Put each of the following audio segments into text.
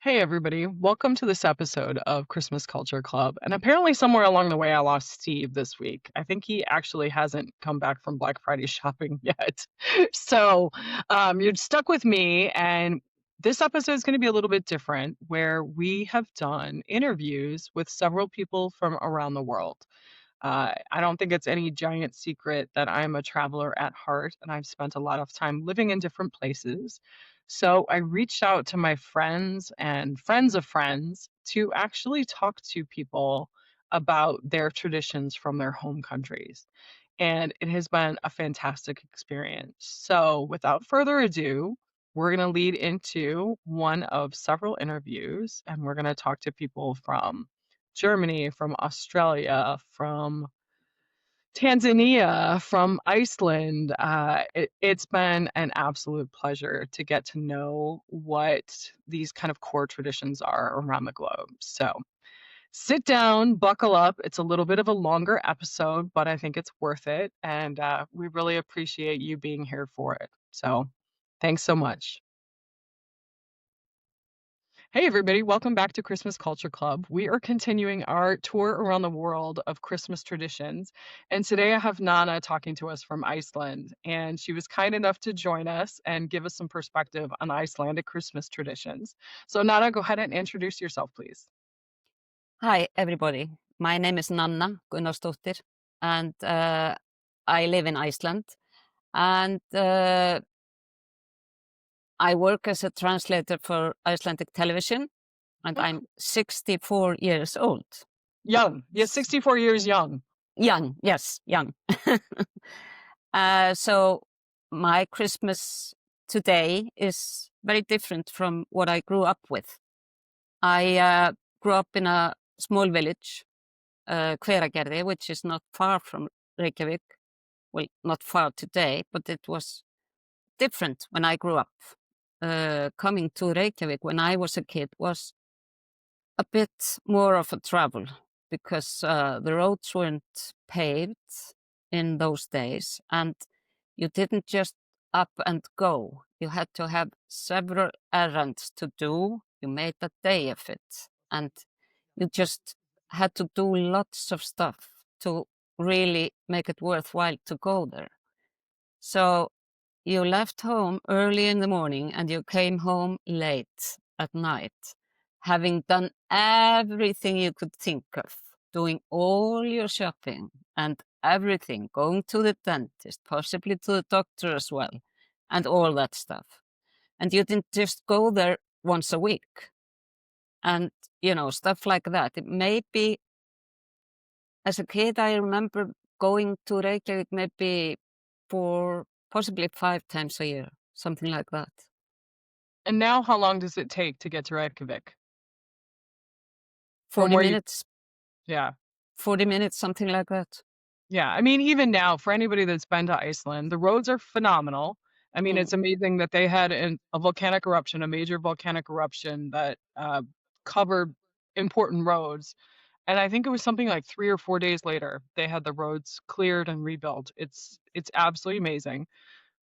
Hey, everybody. Welcome to this episode of Christmas Culture Club. And apparently, somewhere along the way, I lost Steve this week. I think he actually hasn't come back from Black Friday shopping yet. So you're stuck with me. And this episode is going to be a little bit different, where we have done interviews with several people from around the world. I don't think it's any giant secret that I'm a traveler at heart and I've spent a lot of time living in different places. So I reached out to my friends and friends of friends to actually talk to people about their traditions from their home countries. And it has been a fantastic experience. So without further ado, we're going to lead into one of several interviews and we're going to talk to people from Germany, from Australia, from Tanzania, from Iceland. It's been an absolute pleasure to get to know what these kind of core traditions are around the globe. So sit down, buckle up. It's a little bit of a longer episode, but I think it's worth it. And we really appreciate you being here for it. So thanks so much. Hey, everybody, welcome back to Christmas Culture Club. We are continuing our tour around the world of Christmas traditions. And today I have Nana talking to us from Iceland. And she was kind enough to join us and give us some perspective on Icelandic Christmas traditions. So, Nana, go ahead and introduce yourself, please. Hi, everybody. My name is Nanna Gunnarsdóttir, and I live in Iceland. And I work as a translator for Icelandic television, and Oh, I'm 64 years old. young. Yeah, 64 years young. Young, yes, young. So my Christmas today is very different from what I grew up with. I grew up in a small village, Hveragerði, which is not far from Reykjavik. Well, not far today, but it was different when I grew up. Coming to Reykjavik when I was a kid was a bit more of a travel because the roads weren't paved in those days, and you didn't just up and go. You had to have several errands to do. You made a day of it, and you just had to do lots of stuff to really make it worthwhile to go there. So you left home early in the morning and you came home late at night, having done everything you could think of, doing all your shopping and everything, going to the dentist, possibly to the doctor as well, and all that stuff. And you didn't just go there once a week and, stuff like that. It may be, as a kid, I remember going to Reykjavik maybe for possibly 5 times a year, something like that. And now, how long does it take to get to Reykjavik from 40 where you? minutes, Yeah. 40 minutes, something like that. Yeah, I mean, even now, for anybody that's been to Iceland, the roads are phenomenal. I mean, Mm. it's amazing that they had a volcanic eruption, a major volcanic eruption that covered important roads. And I think it was something like 3 or 4 days later, they had the roads cleared and rebuilt. It's absolutely amazing.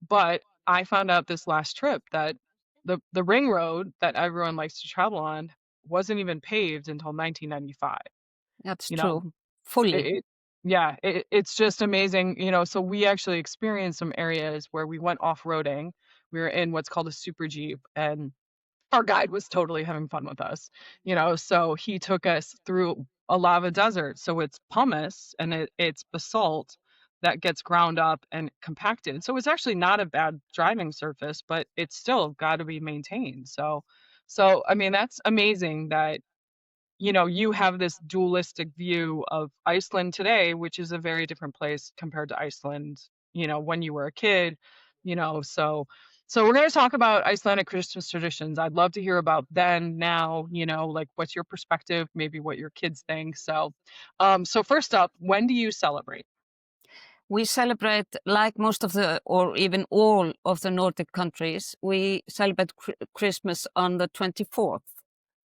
But I found out this last trip that the ring road that everyone likes to travel on wasn't even paved until 1995. That's You know, true. Fully. it yeah, it's just amazing, so we actually experienced some areas where we went off-roading. We were in what's called a super Jeep, and our guide was totally having fun with us, so he took us through a lava desert. So it's pumice and it's basalt that gets ground up and compacted. So it's actually not a bad driving surface, but it's still got to be maintained. So I mean, that's amazing that you have this dualistic view of Iceland today, which is a very different place compared to Iceland, when you were a kid, so we're going to talk about Icelandic Christmas traditions. I'd love to hear about then, now, like what's your perspective, maybe what your kids think. So first up, when do you celebrate? We celebrate, like most of or even all of the Nordic countries, we celebrate Christmas on the 24th.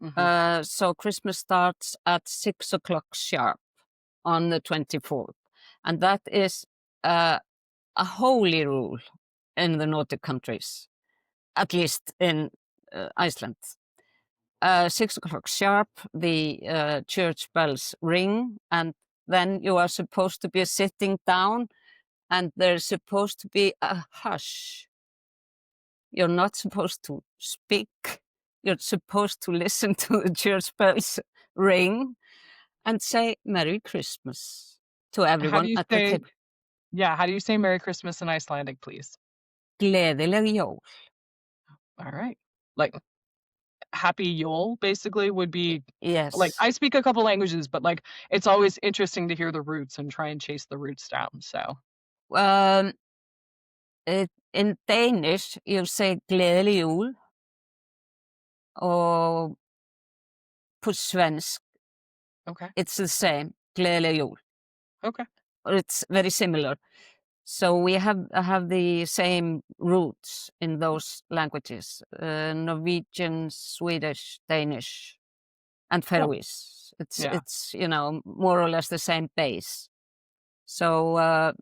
Hmm. So Christmas starts at 6 o'clock sharp on the 24th. And that is a holy rule in the Nordic countries, at least in Iceland. 6 o'clock sharp, the church bells ring, and then you are supposed to be sitting down, and there's supposed to be a hush. You're not supposed to speak. You're supposed to listen to the church bells ring and say Merry Christmas to How do everyone you at the say table. yeah, how do you say Merry Christmas in Icelandic, please? Gleðileg jól. All right. Like happy Yule basically would be like Yes. I speak a couple languages, but like it's always interesting to hear the roots and try and chase the roots down. So Um, in Danish, you say glædelig jul, or på svensk, okay. it's the same, glædelig jul. Okay. Or it's very similar. So we have the same roots in those languages, Norwegian, Swedish, Danish, and Cool. Faroese. Yeah. It's more or less the same base. So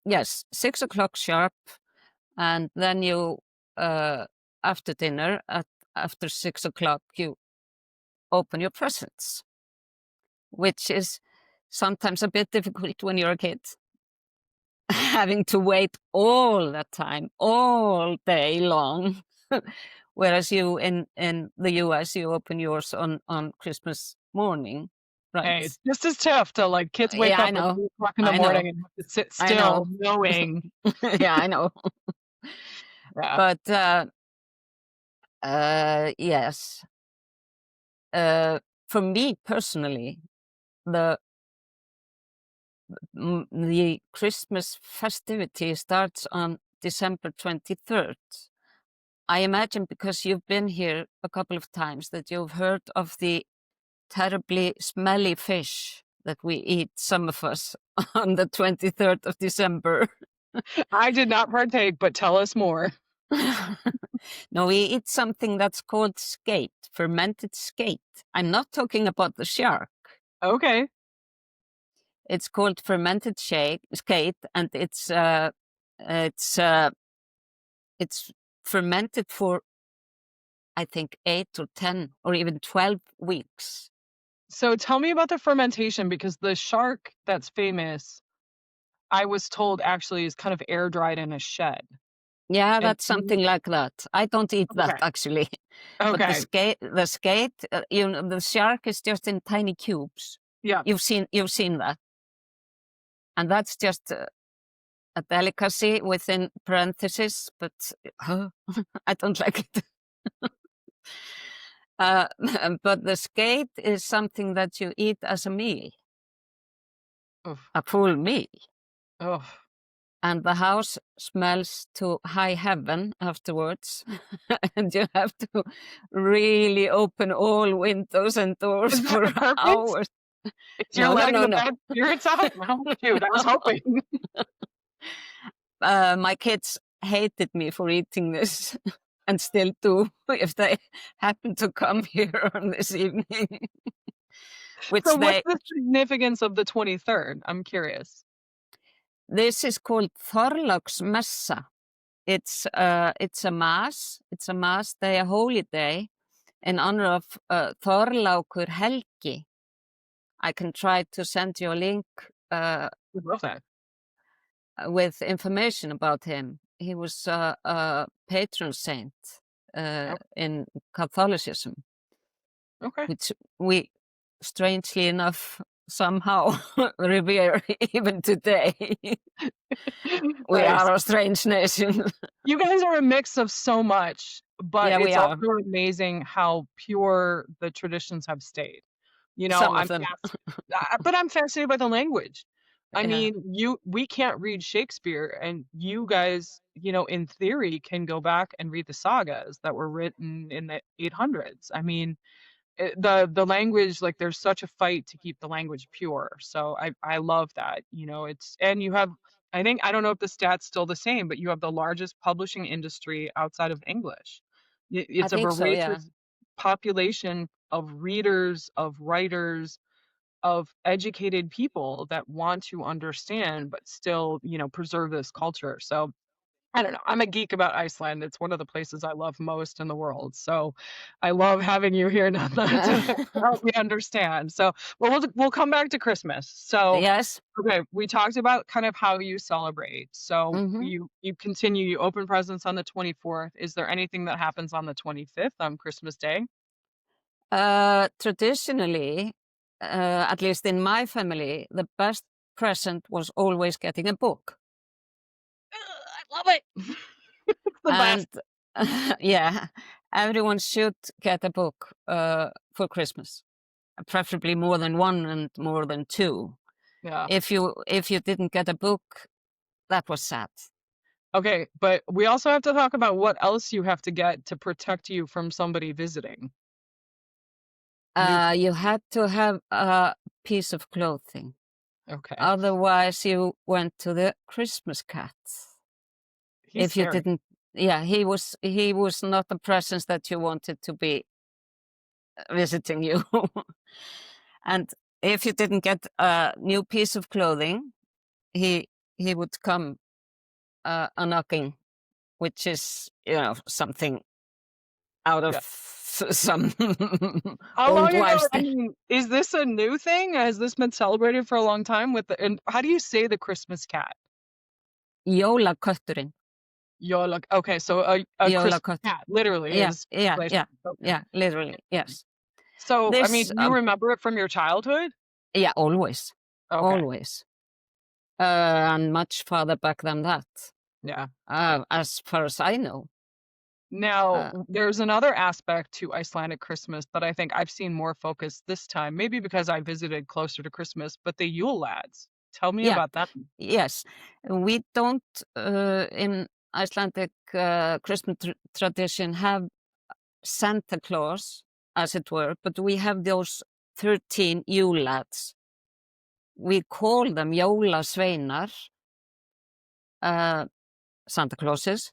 yes, 6 o'clock sharp, and then you after dinner after 6 o'clock you open your presents, which is sometimes a bit difficult when you're a kid. Having to wait all the time, all day long. Whereas you in the US, you open yours on Christmas morning, right? Hey, it's just as tough to like kids wake Yeah, I up at know. 3 o'clock in the I morning know. and have to sit I still know. knowing. Yeah, I know. Yeah. But yes, uh, for me personally, the the Christmas festivity starts on December 23rd. I imagine because you've been here a couple of times that you've heard of the terribly smelly fish that we eat, some of us, on the 23rd of December. I did not partake, but tell us more. No, we eat something that's called skate, fermented skate. I'm not talking about the shark. Okay. It's called fermented skate, and it's uh, it's fermented for I think 8 or 10 or even 12 weeks. So tell me about the fermentation because the shark that's famous, I was told actually is kind of air dried in a shed. Yeah, And that's something like that. I don't eat that okay. actually, but Okay. the skate, the shark is just in tiny cubes. Yeah. You've seen that, and that's just a delicacy within parentheses. But I don't like it. Uh, but the skate is something that you eat as a meal, Oof. a full meal. Oh. And the house smells to high heaven afterwards. And you have to really open all windows and doors Is that for the purpose? hours. Is you're No, no, letting no, the no. bad spirits out? No, shoot, I was No. hoping. My kids hated me for eating this and still do if they happen to come here on this evening, which So what's they, the significance of the 23rd? I'm curious. this is called Þorláksmessa. It's a mass. It's a mass day, a holy day, in honor of Þorlákur Helgi. I can try to send you a link I love that. with information about him. He was a patron saint Oh, in Catholicism, okay. which we, strangely enough, somehow revere even today. We Nice. are a strange nation. You guys are a mix of so much, but Yeah, we it's are. also amazing how pure the traditions have stayed. You know, Some of them. but I'm fascinated by the language. I Yeah, mean, we can't read Shakespeare, and you guys, in theory, can go back and read the sagas that were written in the 800s. I mean, the language, like there's such a fight to keep the language pure. So I love that. It's and you have I think I don't know if the stats still the same, but you have the largest publishing industry outside of English. I It's a think so. Yeah, voracious population of readers, of writers, of educated people that want to understand but still, preserve this culture. So I don't know. I'm a geek about Iceland. It's one of the places I love most in the world. So I love having you here now to help me understand. So, well, we'll come back to Christmas. So, Yes. okay, we talked about kind of how you celebrate. So Hmm. you continue, you open presents on the 24th. Is there anything that happens on the 25th on Christmas Day? Traditionally, at least in my family, the best present was always getting a book. I love it. It's the And best. yeah, everyone should get a book for Christmas, preferably more than one and more than two. Yeah. If you didn't get a book, that was sad. Okay, but we also have to talk about what else you have to get to protect you from somebody visiting. New cl You had to have a piece of clothing. Okay. Otherwise, you went to the Christmas cat. He's If you scary. didn't, yeah, he was not a presence that you wanted to be visiting you. And if you didn't get a new piece of clothing, he he would come a knocking, which is something out of Yeah. some How old long ago? wives' I tale. mean, is this a new thing? Has this been celebrated for a long time with the and how do you say the Christmas cat? Jólakötturinn. You're like, okay, so a Christmas Jólaköttur. cat literally Yeah, is yeah, translation. yeah, Okay. yeah, literally, yes. So, I mean, This, do you remember it from your childhood? yeah, always, Okay. always. And much farther back than that, Yeah. as far as I know. Now, Uh, there's another aspect to Icelandic Christmas that I think I've seen more focus this time, maybe because I visited closer to Christmas, but the Yule Lads. Tell me yeah, about them. yes. We don't, in Icelandic Christmas tradition, have Santa Claus, as it were, but we have those 13 Yule Lads. We call them Jólasveinar, uh, Santa Clauses,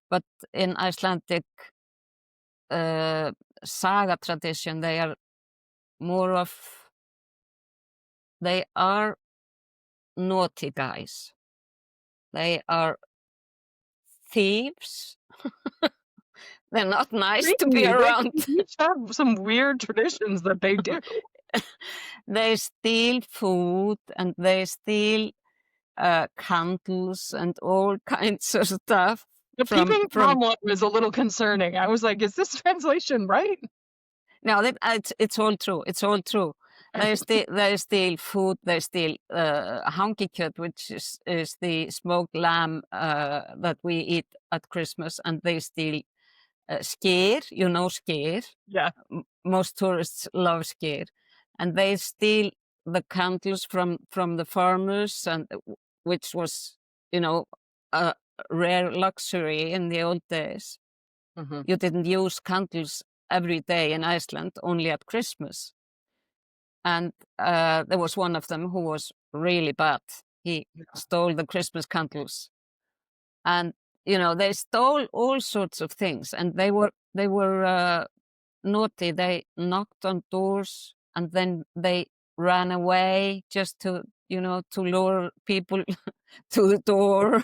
but in Icelandic uh, saga tradition, more of they are naughty guys. They are thieves. They're not nice to be Really? They around. each have some weird traditions that they do. They steal food and they steal candles and all kinds of stuff The from peeping from Tom one was a little concerning. I was like, "Is this translation right?" now that it's all true. It's all true. They steal food. They steal hankikjöt, which is the smoked lamb that we eat at Christmas, and they steal skyr. You know skyr. Yeah. Most tourists love skyr, and they steal the candles from the farmers, and which was you know a rare luxury in the old days. Mhm. You didn't use candles every day in Iceland, only at Christmas. And there was one of them who was really bad. He stole the Christmas candles, and they stole all sorts of things, and they were naughty. They knocked on doors, and then they ran away just to lure people to the door,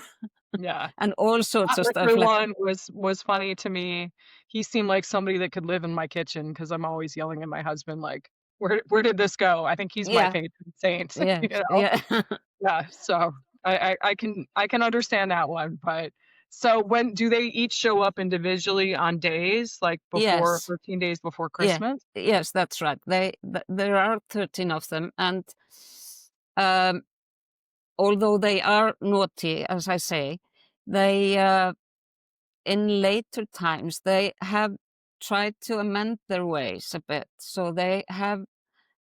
Yeah. and all sorts of stuff Liquor like. one was funny to me. He seemed like somebody that could live in my kitchen because 'cause I'm always yelling at my husband, like, "Where did this go?" I think he's my Yeah. patron saint, you Yes. know? Yeah. Yeah, so I can understand that one, but so when do they each show up individually on days, like, before Yes. 13 days before Yeah. Christmas? Yes, that's right. There are 13 of them, and um, although they are naughty, as I say, they in later times they have tried to amend their ways a bit. So they have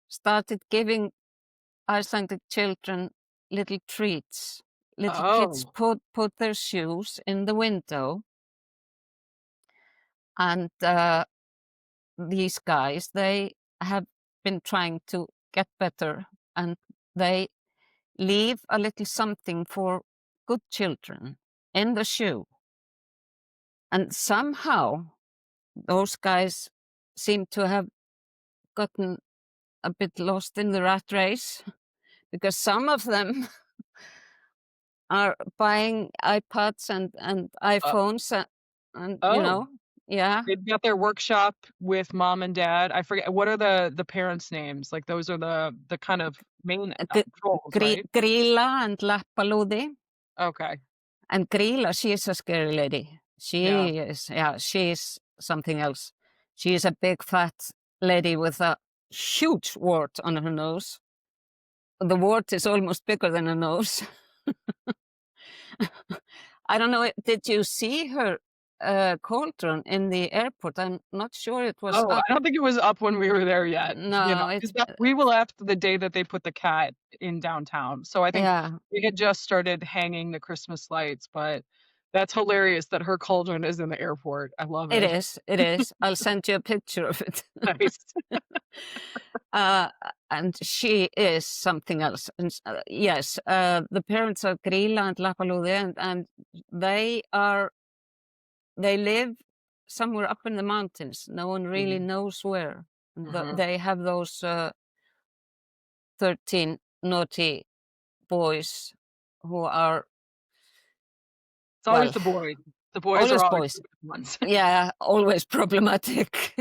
started giving Icelandic children little treats. Little kids Oh, put their shoes in the window, and these guys, they have been trying to get better, and they leave a little something for good children in the shoe. And somehow those guys seem to have gotten a bit lost in the rat race because some of them are buying iPads and Uh, iPhones, and oh, yeah, they've got their workshop with mom and dad. I forget what are the parents' names? Like those are the kind of main roles, right? Grilla and Lappalúði. Okay. And Grilla, she is a scary lady. Yeah. She is something else. She is a big fat lady with a huge wart on her nose. The wart is almost bigger than her nose. I don't know, did you see her cauldron in the airport? I'm not sure it was Oh, up. I don't think it was up when we were there yet, No, because that we left the day that they put the cat in downtown, so I think yeah, we had just started hanging the Christmas lights, but that's hilarious that her cauldron is in the airport. I love it it. is. It is. I'll send you a picture of it. Nice. Uh, and she is something else. And yes, the parents are Grilla and Lapalúði, and they are they live somewhere up in the mountains. No one really Mhm, knows where. mhm. They have those 13 naughty boys who are, It's always well, the boys. The boys are always always boys. the bad ones. Yeah, always problematic.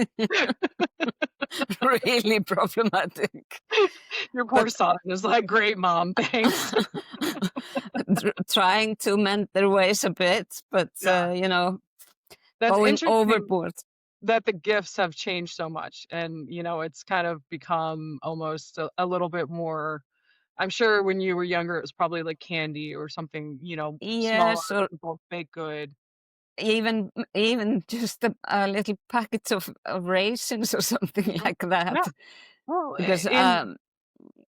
Really problematic. Your poor But son is like, "Great, mom, thanks." trying to mend their ways a bit, but Yeah. That's going interesting overboard. that the gifts have changed so much and, it's kind of become almost a little bit more. I'm sure when you were younger, it was probably like candy or something, smaller, Yes, or simple, baked good. even just a little packet of raisins or something Mhm. like that. Yeah. Well, Because in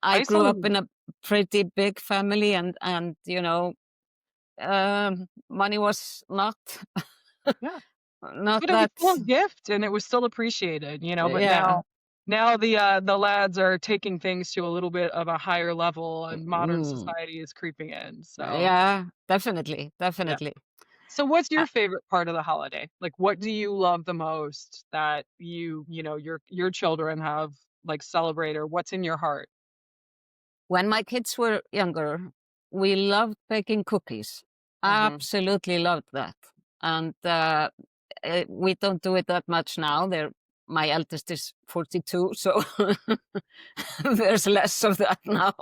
I grew up Iceland. in a pretty big family, and money was not Yeah. not But it was that. still a gift and it was still appreciated, but Yeah. now the lads are taking things to a little bit of a higher level and modern Mm, society is creeping in, so, yeah, definitely, yeah. definitely. So what's Uh, your favorite part of the holiday? Like, what do you love the most that your children have, like, celebrate or what's in your heart? when my kids were younger, we loved baking cookies. Mhm. Absolutely loved that. And we don't do it that much now. My eldest is 42, so there's less of that now.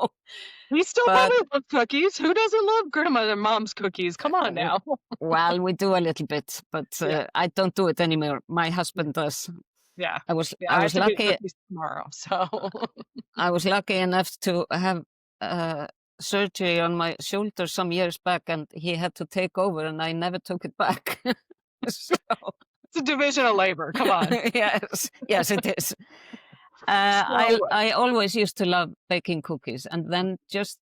We still But probably love cookies. Who doesn't love grandma and mom's cookies? Come on w- now. well, we do a little bit, but Yeah, I don't do it anymore. My yeah, husband does. yeah. Yeah, I I have was to get lucky. cookies tomorrow, so I was lucky enough to have uh, surgery on my shoulder some years back, and he had to take over, and I never took it back. So it's a division of labor, come on. yes, yes, it is. So I always used to love baking cookies, and then just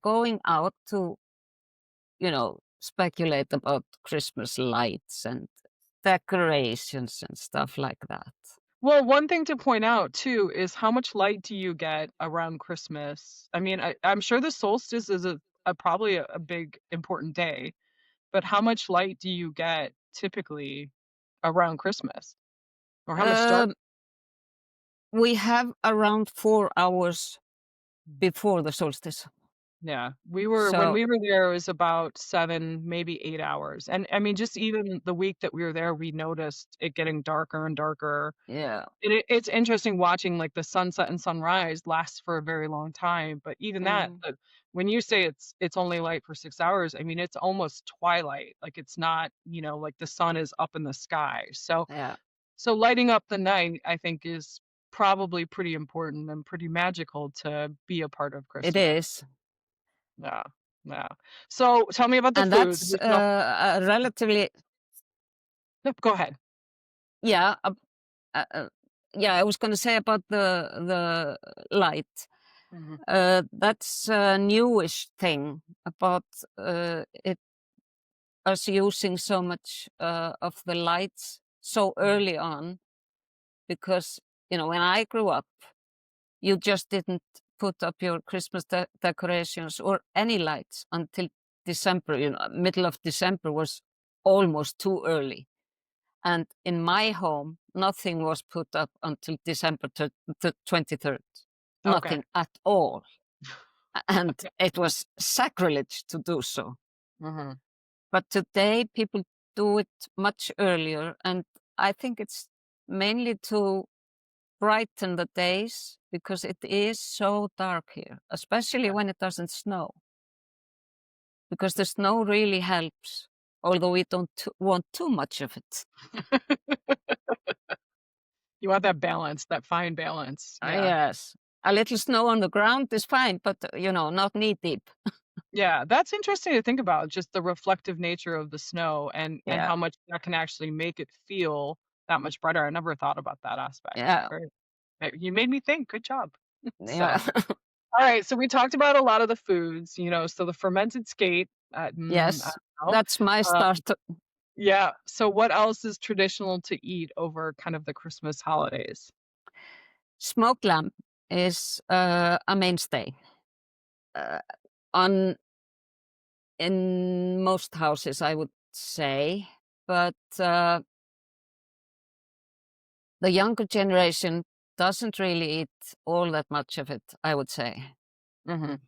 going out to speculate about Christmas lights and decorations and stuff like that. well, one thing to point out too is how much light do you get around Christmas? I mean, I'm sure the solstice is probably a big important day, but how much light do you get typically around Christmas? Or how much dark? Um, we have around 4 hours before the solstice. Yeah, when So we were there, it was about 7, maybe 8 hours, and, I mean, just even the week that we were there, we noticed it getting darker and darker, yeah, and it's interesting watching, like, the sunset and sunrise lasts for a very long time, but even that, mhm, when you say it's only light for 6 hours, I mean, it's almost twilight, like, it's not, like, the sun is up in the sky, yeah, so lighting up the night, I think, is probably pretty important and pretty magical to be a part of it Christmas. is, Yeah, yeah. So, tell me about the and food. that's We can all relatively, no, go ahead. yeah, uh, uh, yeah. I was going to say about the light. Mhm. That's a newish thing about it us using so much of the lights so Mhm. early on, because when I grew up, you just didn't put up your Christmas decorations or any lights until December. Middle of December was almost too early. And in my home, nothing was put up until December the 23rd. Okay. Nothing at all. and it was sacrilege to do so. Mhm. But today people do it much earlier, and I think it's mainly to brighten the days because it is so dark here, especially when it doesn't snow. Because the snow really helps, although we don't want too much of it. You want that balance, that fine balance. Yeah. Yes, a little snow on the ground is fine, but not knee deep. Yeah, that's interesting to think about, just the reflective nature of the snow and Yeah, how much that can actually make it feel that much brighter. I never thought about that aspect. yeah, Very you made me think, good job. yeah. So, alright, so we talked about a lot of the foods, so the fermented skate, I Yes, don't know. that's my Uh, start. yeah, so what else is traditional to eat over kind of the Christmas holidays? Smoked lamb is a mainstay uh, on in most houses, I would say, but the younger generation doesn't really eat all that much of it, I would say, Mhm.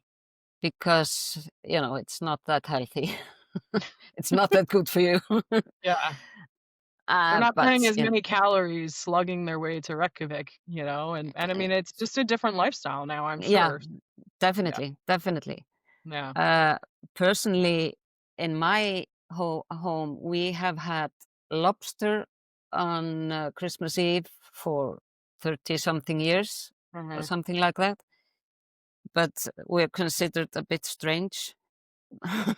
because it's not that healthy. It's not that good for you. Yeah. They're not But burning as many calories slugging their way to Reykjavik, and I mean, it's just a different lifestyle now, I'm yeah, sure. Yeah, definitely, definitely. yeah. Uh, Personally, in my home, we have had lobster on Christmas Eve for 30 something years or Mhm. something like that. But we're considered a bit strange for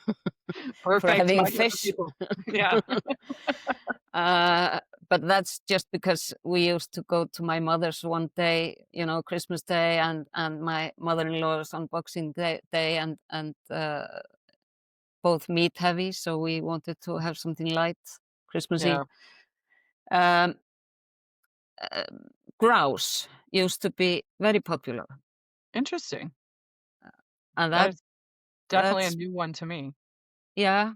Perfect, having my type of fish. people. Yeah. uh, but that's just because we used to go to my mother's one day, Christmas Day, and my mother-in-law's on Boxing Day, and both meat heavy, so we wanted to have something light Christmas Eve. Yeah. Um, uh, Grouse used to be very popular, Interesting. and That is definitely a that's new one to me. yeah.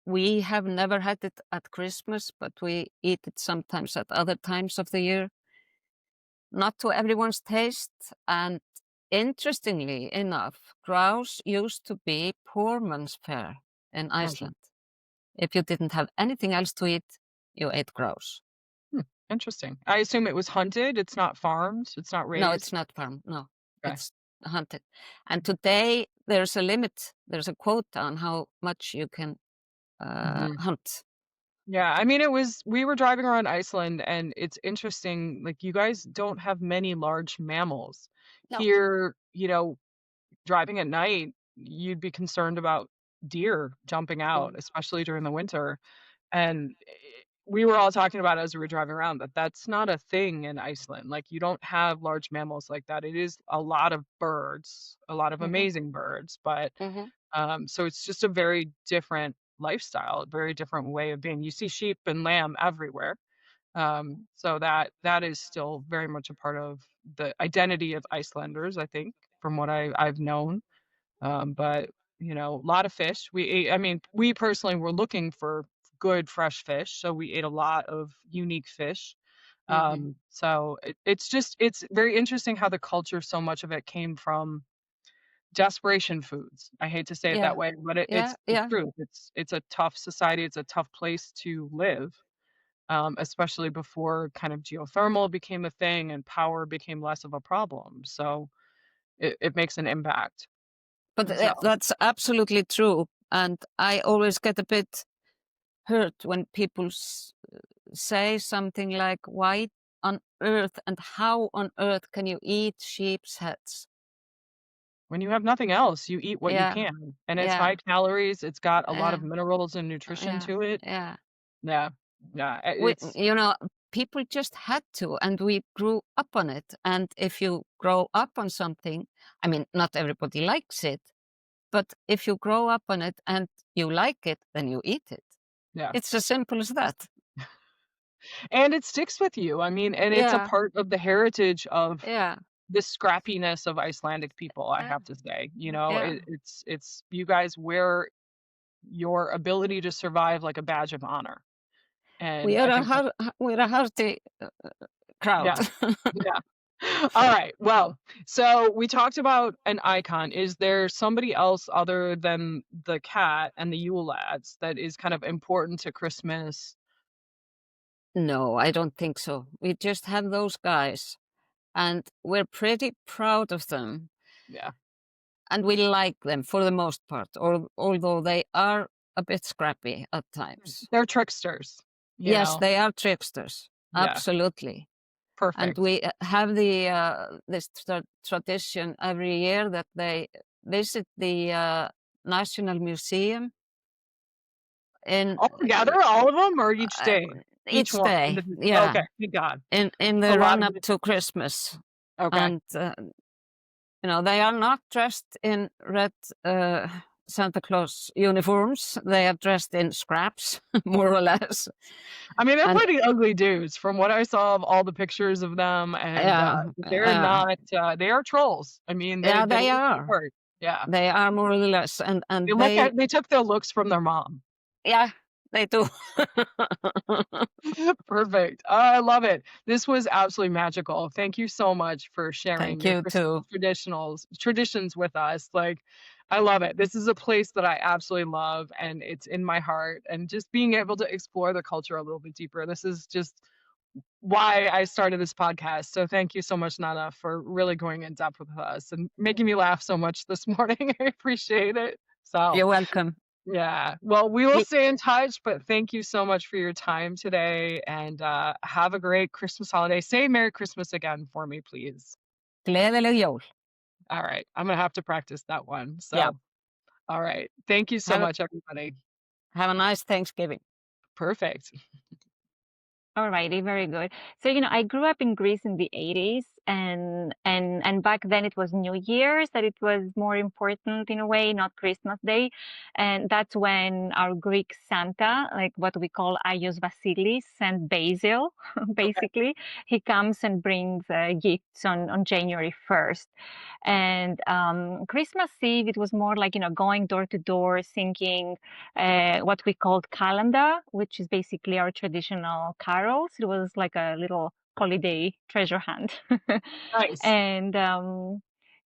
We have never had it at Christmas, but we eat it sometimes at other times of the year. Not to everyone's taste, and interestingly enough, grouse used to be poor man's fare in Mhm. Iceland. If you didn't have anything else to eat, you ate grouse. Hmm, interesting. I assume it was hunted, it's not farmed, it's not No, it's raised? not farm. No, Okay. it's hunted. And today there's a limit. There's a quota on how much you can Mhm. hunt. Yeah, I mean, we were driving around Iceland, and it's interesting, like, you guys don't have many large mammals. No. Here, driving at night, you'd be concerned about deer jumping out, Mm. especially during the winter, and we were all talking about as we were driving around that that's not a thing in Iceland, like, you don't have large mammals like that. It is a lot of birds, a lot of Hmm. amazing birds, but, Hmm. so it's just a very different lifestyle, a very different way of being. You see sheep and lamb everywhere, so that is still very much a part of the identity of Icelanders, I think, from what I've known. But, a lot of fish. We ate I mean, we personally were looking for good fresh fish, so we ate a lot of unique fish. Hmm. So it's very interesting how the culture, so much of it came from desperation foods. I hate to say it that Yeah. way, but it's Yeah. the Yeah. truth. It's a tough society, it's a tough place to live, especially before kind of geothermal became a thing and power became less of a problem. So it makes an impact. But So that's absolutely true. And I always get a bit hurt when people say something like, "Why on earth and how on earth can you eat sheep's heads?" when you have nothing else, you eat what you Yeah. can, and it's high Yeah. calories, it's got a lot of Yeah. minerals and nutrition Yeah. to it. Yeah. Yeah, yeah, we, it's you know, People just had to, and we grew up on it. And if you grow up on something, I mean, not everybody likes it, but if you grow up on it and you like it, then you eat it. yeah, It's as simple as that. and it sticks with you, I mean, and it's a Yeah, part of the heritage of yeah, the scrappiness of Icelandic people, I yeah, have to say, yeah. it's you guys wear your ability to survive like a badge of honor, We and are I think that we're a hearty crowd. yeah, yeah. All right. Well, so we talked about an icon. Is there somebody else other than the cat and the Yule Lads that is kind of important to Christmas? No, I don't think so. We just have those guys, and we're pretty proud of them, Yeah. and we like them for the most part, although they are a bit scrappy at times. They're tricksters, you Yes, know? they are tricksters, Yeah. absolutely. And Perfect. we have this tradition every year that they visit the National Museum in All together, all of them, or each uh, day? Each each one day, individual. yeah, Okay, thank God. in A the lot run of up to Christmas. okay. And they are not dressed in red Santa Claus uniforms. They are dressed in scraps, more or less. I mean, they're And pretty ugly dudes from what I saw of all the pictures of them, and, yeah, they're not, they are trolls. I mean, yeah, they they look the are. part. Yeah. They are more or less, and they, They took their looks from their mom. yeah, they do. Perfect. I love it. This was absolutely magical. Thank you so much for sharing Thank your you Christmas too. traditions with us. Like, I love it. This is a place that I absolutely love, and it's in my heart. And just being able to explore the culture a little bit deeper. This is just why I started this podcast. So thank you so much, Nana, for really going in depth with us and making me laugh so much this morning. I appreciate it. So You're welcome. yeah. Well, we will Gl- stay in touch, but thank you so much for your time today and have a great Christmas holiday. Say Merry Christmas again for me, please. Gleðileg jól. All right. I'm going to have to practice that one. Yeah. So, all right. Thank you so Have a much, everybody. have a nice Thanksgiving. Perfect. Alrighty, very good. So, I grew up in Greece in the 80s, and back then it was New Year's that it was more important in a way, not Christmas Day. And that's when our Greek Santa, like what we call Agios Vasilis, Saint Basil, Okay. basically, he comes and brings gifts on January 1st. And Christmas Eve, it was more like, going door to door, singing what we called kalenda, which is basically our traditional carols. It was like a little holiday treasure hunt. Nice. And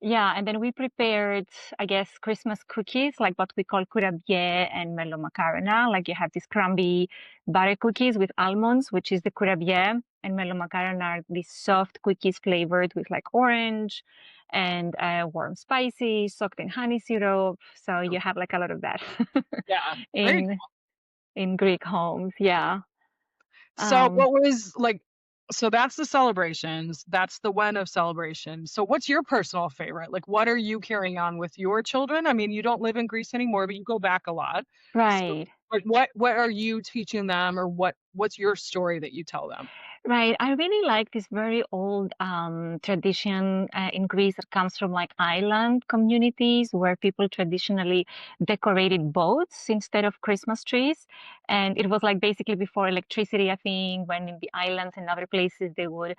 yeah, and then we prepared, I guess, Christmas cookies, like what we call kurabiye and mello macarona. Like you have these crumbly butter cookies with almonds, which is the kurabiye, and mello macarona are these soft cookies flavored with like orange and warm spices soaked in honey syrup. So you have like a lot of that Yeah. Very in in Greek homes. Yeah. So Um, what was like so that's the celebrations, that's the when of celebration. So what's your personal favorite? Like what are you carrying on with your children? I mean, you don't live in Greece anymore, but you go back a lot. So right. like what are you teaching them or what's your story that you tell them? Right. I really like this very old tradition in Greece that comes from like island communities where people traditionally decorated boats instead of Christmas trees. And it was like basically before electricity, I think, when in the islands and other places they would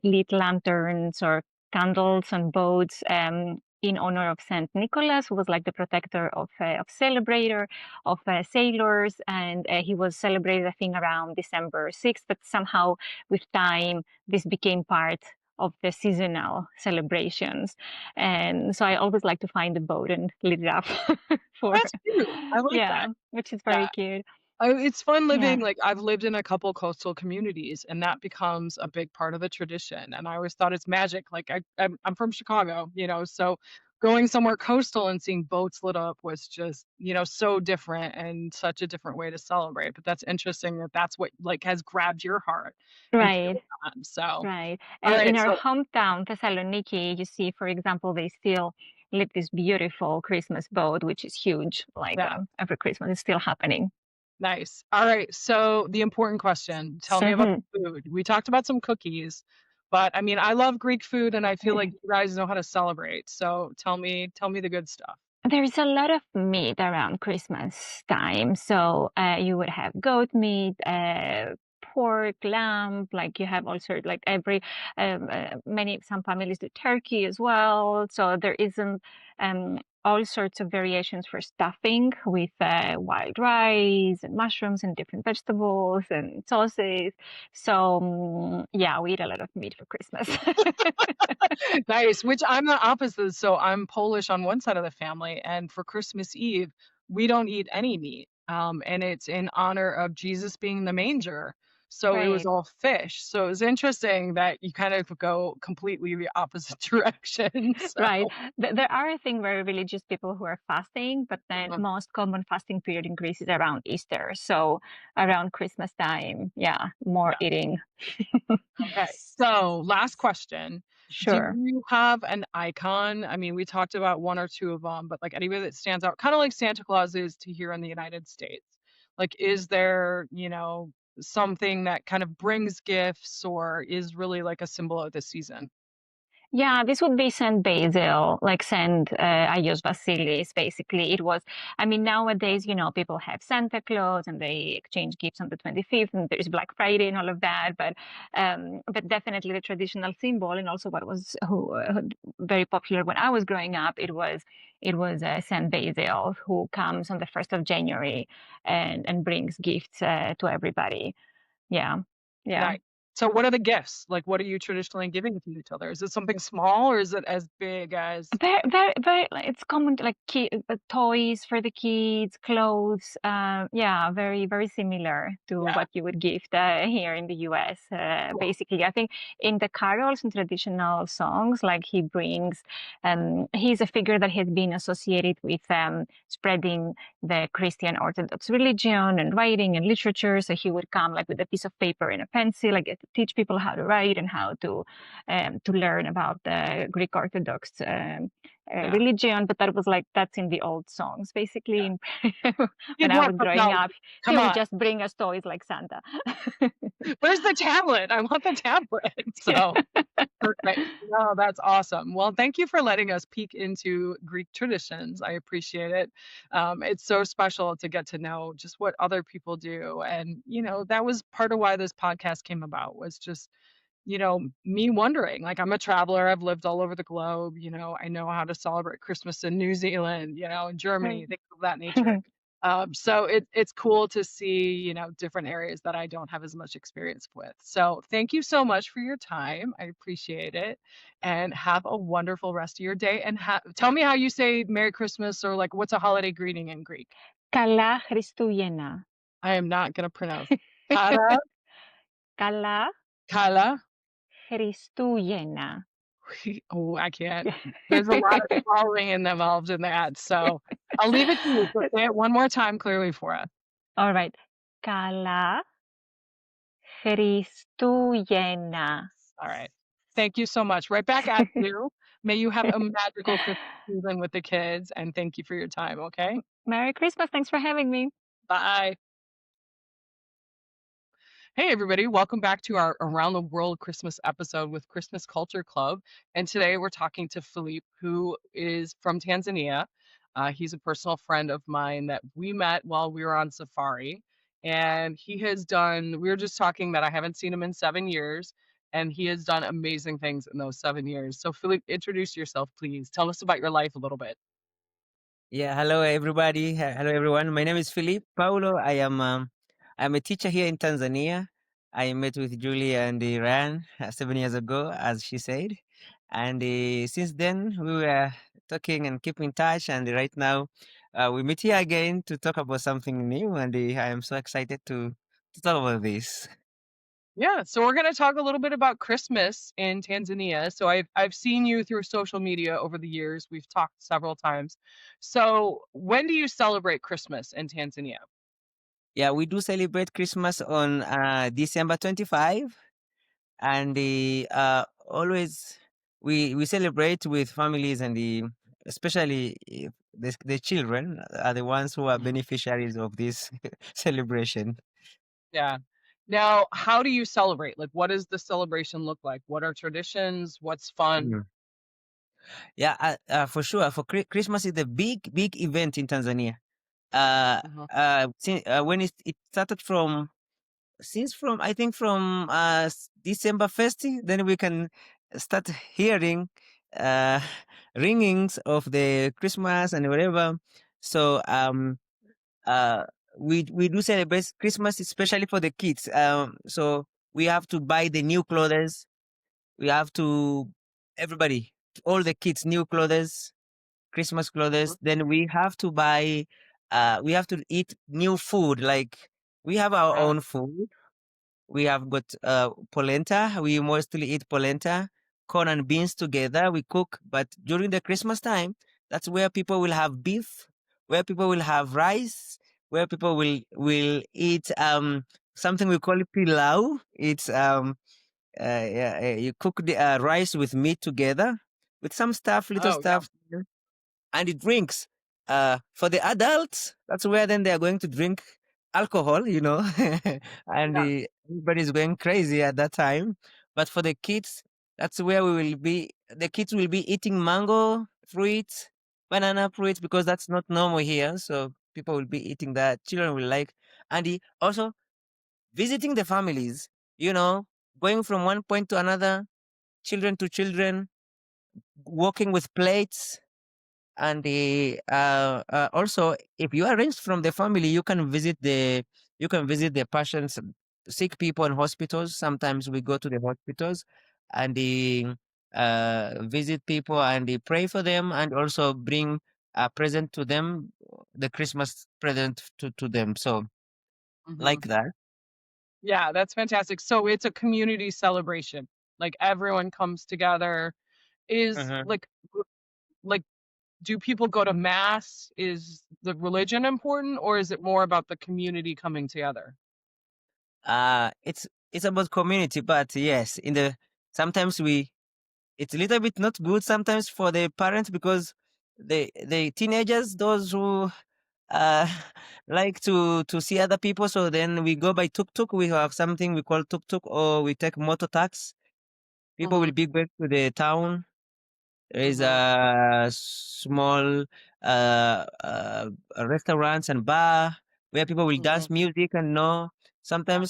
lit lanterns or candles on boats. In honor of Saint Nicholas, who was like the protector of celebrator, of sailors, and he was celebrated, I think, around December 6th. But somehow with time, this became part of the seasonal celebrations. And so I always like to find a boat and lit it up Oh, for, that's cute. I like yeah, that. which is Yeah. very cute. It's fun Yeah. living like, I've lived in a couple coastal communities, and that becomes a big part of the tradition, and I always thought it's magic, like, I'm from Chicago, so going somewhere coastal and seeing boats lit up was just, so different and such a different way to celebrate, but that's interesting that that's what, like, has grabbed your heart and Right. carried on, so Right. In alright, our so hometown, Thessaloniki, you see, for example, they still lit this beautiful Christmas boat, which is huge. Like yeah. every Christmas, it's still happening. Nice. All right. So the important question, tell me about Mhm. the food. We talked about some cookies, but I mean, I love Greek food and I feel like you guys know how to celebrate. So tell me the good stuff. There's a lot of meat around Christmas time. So you would have goat meat, pork, lamb, like you have also like some families do turkey as well. So there isn't all sorts of variations for stuffing with wild rice and mushrooms and different vegetables and sauces. So yeah, we eat a lot of meat for Christmas. Nice, which I'm the opposite. So I'm Polish on one side of the family, and for Christmas Eve, we don't eat any meat. And it's in honor of Jesus being the manger. So it was Right. all fish. So it was interesting that you kind of go completely the opposite direction. So Right. There are, I think, very religious people who are fasting, but then mhm, most common fasting period in Greece is around Easter. So around Christmas time, yeah, more yeah. eating. Okay. So last question. Do Sure. you have an icon? I mean, we talked about one or two of them, but like anybody that stands out, kind of like Santa Claus is to here in the United States. Like, is there, something that kind of brings gifts or is really like a symbol of the season? Yeah, this would be Saint Basil, like Saint Aios Vasilis, basically. It was, I mean, nowadays, people have Santa Claus and they exchange gifts on the 25th, and there's Black Friday and all of that. But definitely the traditional symbol, and also what was very popular when I was growing up, it was Saint Basil, who comes on the 1st of January and brings gifts to everybody. Yeah. Yeah. Nice. So what are the gifts? Like, what are you traditionally giving to each other? Is it something small or is it as big as? Very, very, very. It's common to like toys for the kids, clothes. Yeah, very, very similar to Yeah. what you would gift here in the U.S. Cool. Basically, I think in the carols and traditional songs, like he's a figure that has been associated with spreading the Christian Orthodox religion and writing and literature. So he would come like with a piece of paper and a pencil, like to teach people how to write and how to learn about the Greek Orthodox Yeah. religion. But that's in the old songs, basically. When You'd I want was to growing know. up, he Come would on. just bring us toys like Santa. Where's the tablet? I want the tablet. So perfect. No, that's awesome. Well, thank you for letting us peek into Greek traditions. I appreciate it. It's so special to get to know just what other people do. And, that was part of why this podcast came about was just, me wondering. Like, I'm a traveler. I've lived all over the globe. I know how to celebrate Christmas in New Zealand, in Right. Germany, things of that nature. So it's cool to see, different areas that I don't have as much experience with. So thank you so much for your time. I appreciate it. And have a wonderful rest of your day. And tell me how you say Merry Christmas or like what's a holiday greeting in Greek? Kala Christougena. I am not going to pronounce. Kara, Kala kala. Christougena. Oh, I can't. There's a lot of swallowing involved in that. So I'll leave it to you. So say it one more time clearly for us. All right. Kala Christougena. All right. Thank you so much. Right back at you. May you have a magical Christmas season with the kids, and thank you for your time, okay? Merry Christmas. Thanks for having me. Bye. Hey, everybody. Welcome back to our Around the World Christmas episode with Christmas Culture Club. And today we're talking to Philippe, who is from Tanzania. He's a personal friend of mine that we met while we were on safari. And we were just talking that I haven't seen him in 7 years, and he has done amazing things in those 7 years. So, Philippe, introduce yourself, please. Tell us about your life a little bit. Yeah, hello everybody. Hello everyone. My name is Philip Paulo. I'm a teacher here in Tanzania. I met with Julie and Iran 7 years ago, as she said, and since then we were talking and keep in touch. And right now, we meet here again to talk about something new, and I am so excited to talk about this. Yeah, so we're going to talk a little bit about Christmas in Tanzania. So I've seen you through social media over the years. We've talked several times. So when do you celebrate Christmas in Tanzania? Yeah, we do celebrate Christmas on December 25. And always we celebrate with families, and especially the children are the ones who are Mhm. beneficiaries of this celebration. Yeah. Now, how do you celebrate? Like, what does the celebration look like? What are traditions? What's fun? Mm. Yeah, for sure. For Christmas is the big event in Tanzania. Uh-huh. When it started from since from I think from December 1st, then we can start hearing uh, ringings of the Christmas and whatever. So uh, we do celebrate Christmas, especially for the kids. So we have to buy the new clothes. We have to everybody, all the kids, new clothes, Christmas clothes. Then we have to buy. We have to eat new food. Like we have our Yeah. own food. We have got polenta. We mostly eat polenta, corn and beans together. We cook, but during the Christmas time, that's where people will have beef, where people will have rice, where people will eat something we call it pilau. It's yeah, you cook the rice with meat together with some stuff, little Oh, yeah. stuff, and it drinks. For the adults, that's where then they are going to drink alcohol, and Yeah. everybody's going crazy at that time. But for the kids, that's where we will be. The kids will be eating mango fruits, banana fruits, because that's not normal here. So people will be eating that. Children will like, and also visiting the families. Going from one point to another, children to children, walking with plates and also if you arrange from the family you can visit the patients, sick people in hospitals. Sometimes we go to the hospitals and visit people and pray for them and also bring a present to them, the Christmas present to them, so Hmm. like that. Yeah, that's fantastic. So it's a community celebration. Like everyone comes together. Is Mhm. like do people go to mass? Is the religion important or is it more about the community coming together? It's about community, but yes, in the sometimes we it's a little bit not good sometimes for the parents because the teenagers, those who uh like to see other people, so then we go by tuk tuk. We have something we call tuk tuk, or we take motor tax. People will Mhm. be back to the town. There is Mhm. a small restaurants and bar where people will dance Mhm. music and no. Yeah.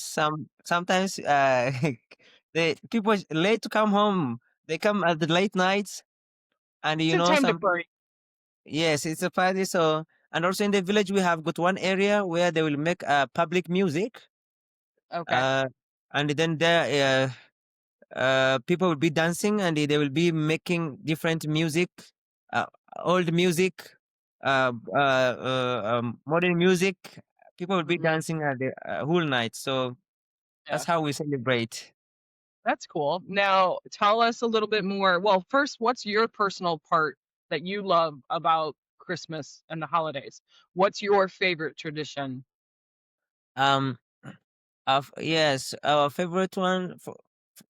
Sometimes the people is late to come home. They come at the late nights, and It's a time to some party. yes, it's a party. So and also in the village we have got one area where they will make public music, Okay. uh, and then there people will be dancing and they will be making different music, uh, old music, modern music. People will be Mhm. dancing at the whole night. So that's Yeah. how we celebrate. That's cool. Now, tell us a little bit more. Well, first, what's your personal part that you love about Christmas and the holidays? What's your favorite tradition? Um, yes, our favorite one.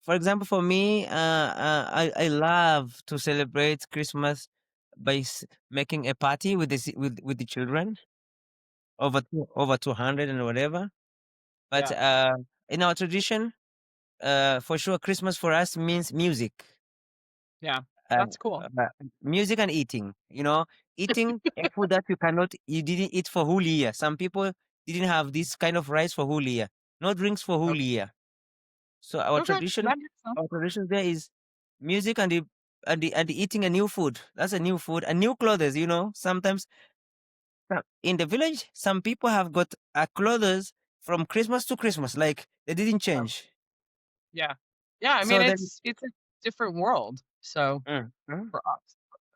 For example, for me, I love to celebrate Christmas by making a party with with the children, over 200 and whatever. But Yeah. in our tradition, for sure, Christmas for us means music. Yeah. Uh, That's cool. Music and eating. Eating a food that you didn't eat for whole year. Some people didn't have this kind of rice for whole year. No drinks for whole Okay. year. So Okay. That makes sense. our tradition there is music and the eating a new food. That's a new food and new clothes. Sometimes in the village, some people have got clothes from Christmas to Christmas, like they didn't Yeah. change. Yeah. Yeah. I mean, So then, it's a different world. So mm.